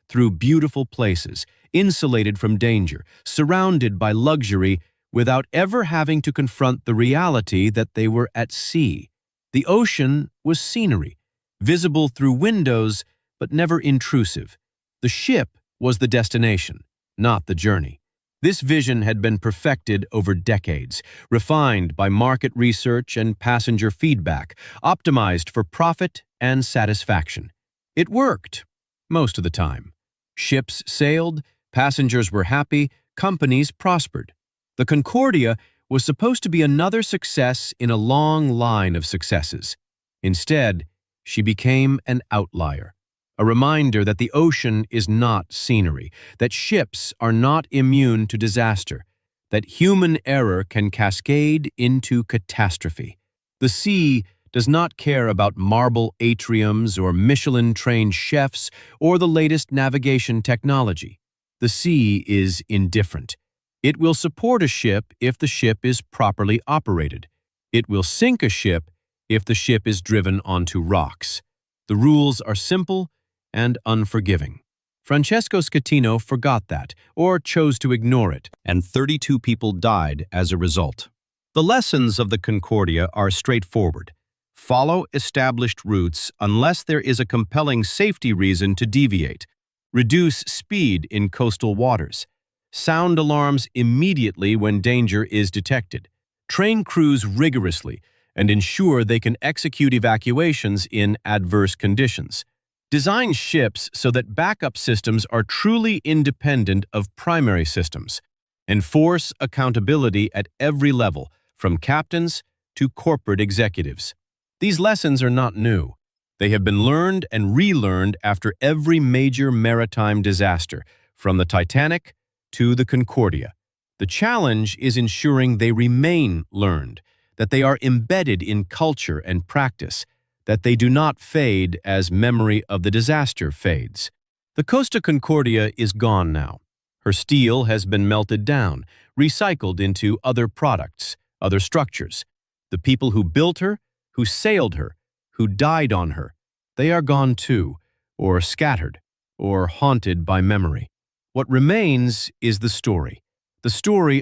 through beautiful places, insulated from danger, surrounded by luxury, without ever having to confront the reality that they were at sea. The ocean was scenery, visible through windows, but never intrusive. The ship was the destination, not the journey. This vision had been perfected over decades, refined by market research and passenger feedback, optimized for profit and satisfaction. It worked, most of the time. Ships sailed, passengers were happy, companies prospered. The Concordia was supposed to be another success in a long line of successes. Instead, she became an outlier. A reminder that the ocean is not scenery, that ships are not immune to disaster, that human error can cascade into catastrophe. The sea does not care about marble atriums or Michelin-trained chefs or the latest navigation technology. The sea is indifferent. It will support a ship if the ship is properly operated. It will sink a ship if the ship is driven onto rocks. The rules are simple and unforgiving. Francesco Schettino forgot that, or chose to ignore it, and 32 people died as a result. The lessons of the Concordia are straightforward. Follow established routes unless there is a compelling safety reason to deviate. Reduce speed in coastal waters. Sound alarms immediately when danger is detected. Train crews rigorously and ensure they can execute evacuations in adverse conditions. Design ships so that backup systems are truly independent of primary systems. Enforce accountability at every level, from captains to corporate executives. These lessons are not new. They have been learned and relearned after every major maritime disaster, from the Titanic to the Concordia. The challenge is ensuring they remain learned, that they are embedded in culture and practice, that they do not fade as memory of the disaster fades. The Costa Concordia is gone now. Her steel has been melted down, recycled into other products, other structures. The people who built her, who sailed her, who died on her, they are gone too, or scattered, or haunted by memory. What remains is the story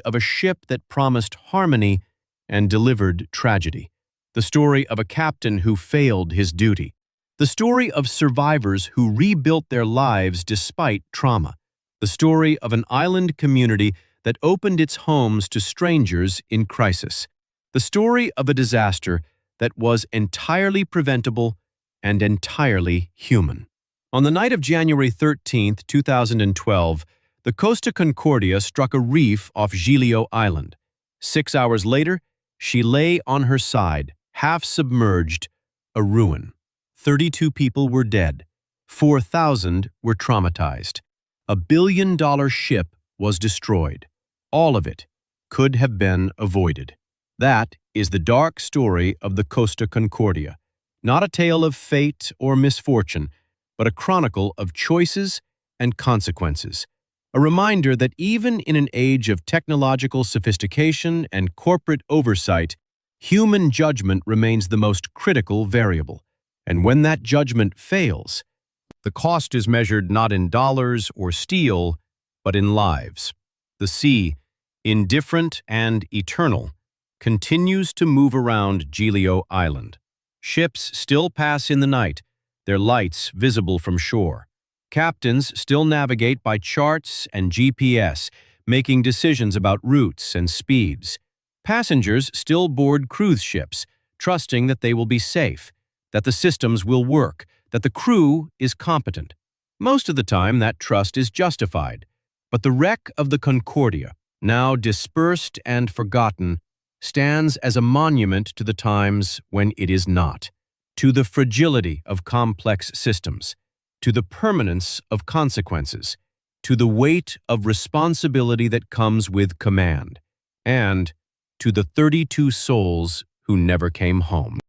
of a ship that promised harmony and delivered tragedy. The story of a captain who failed his duty. The story of survivors who rebuilt their lives despite trauma. The story of an island community that opened its homes to strangers in crisis. The story of a disaster that was entirely preventable and entirely human. On the night of January 13, 2012, the Costa Concordia struck a reef off Giglio Island. 6 hours later, she lay on her side, half submerged, a ruin. 32 people were dead. 4,000 were traumatized. $1 billion ship was destroyed. All of it could have been avoided. That is the dark story of the Costa Concordia, not a tale of fate or misfortune, but a chronicle of choices and consequences. A reminder that even in an age of technological sophistication and corporate oversight, human judgment remains the most critical variable. And when that judgment fails, the cost is measured not in dollars or steel, but in lives. The sea, indifferent and eternal, continues to move around Giglio Island. Ships still pass in the night, their lights visible from shore. Captains still navigate by charts and GPS, making decisions about routes and speeds. Passengers still board cruise ships, trusting that they will be safe, that the systems will work, that the crew is competent. Most of the time, that trust is justified. But the wreck of the Concordia, now dispersed and forgotten, stands as a monument to the times when it is not, to the fragility of complex systems, to the permanence of consequences, to the weight of responsibility that comes with command, and to the 32 souls who never came home.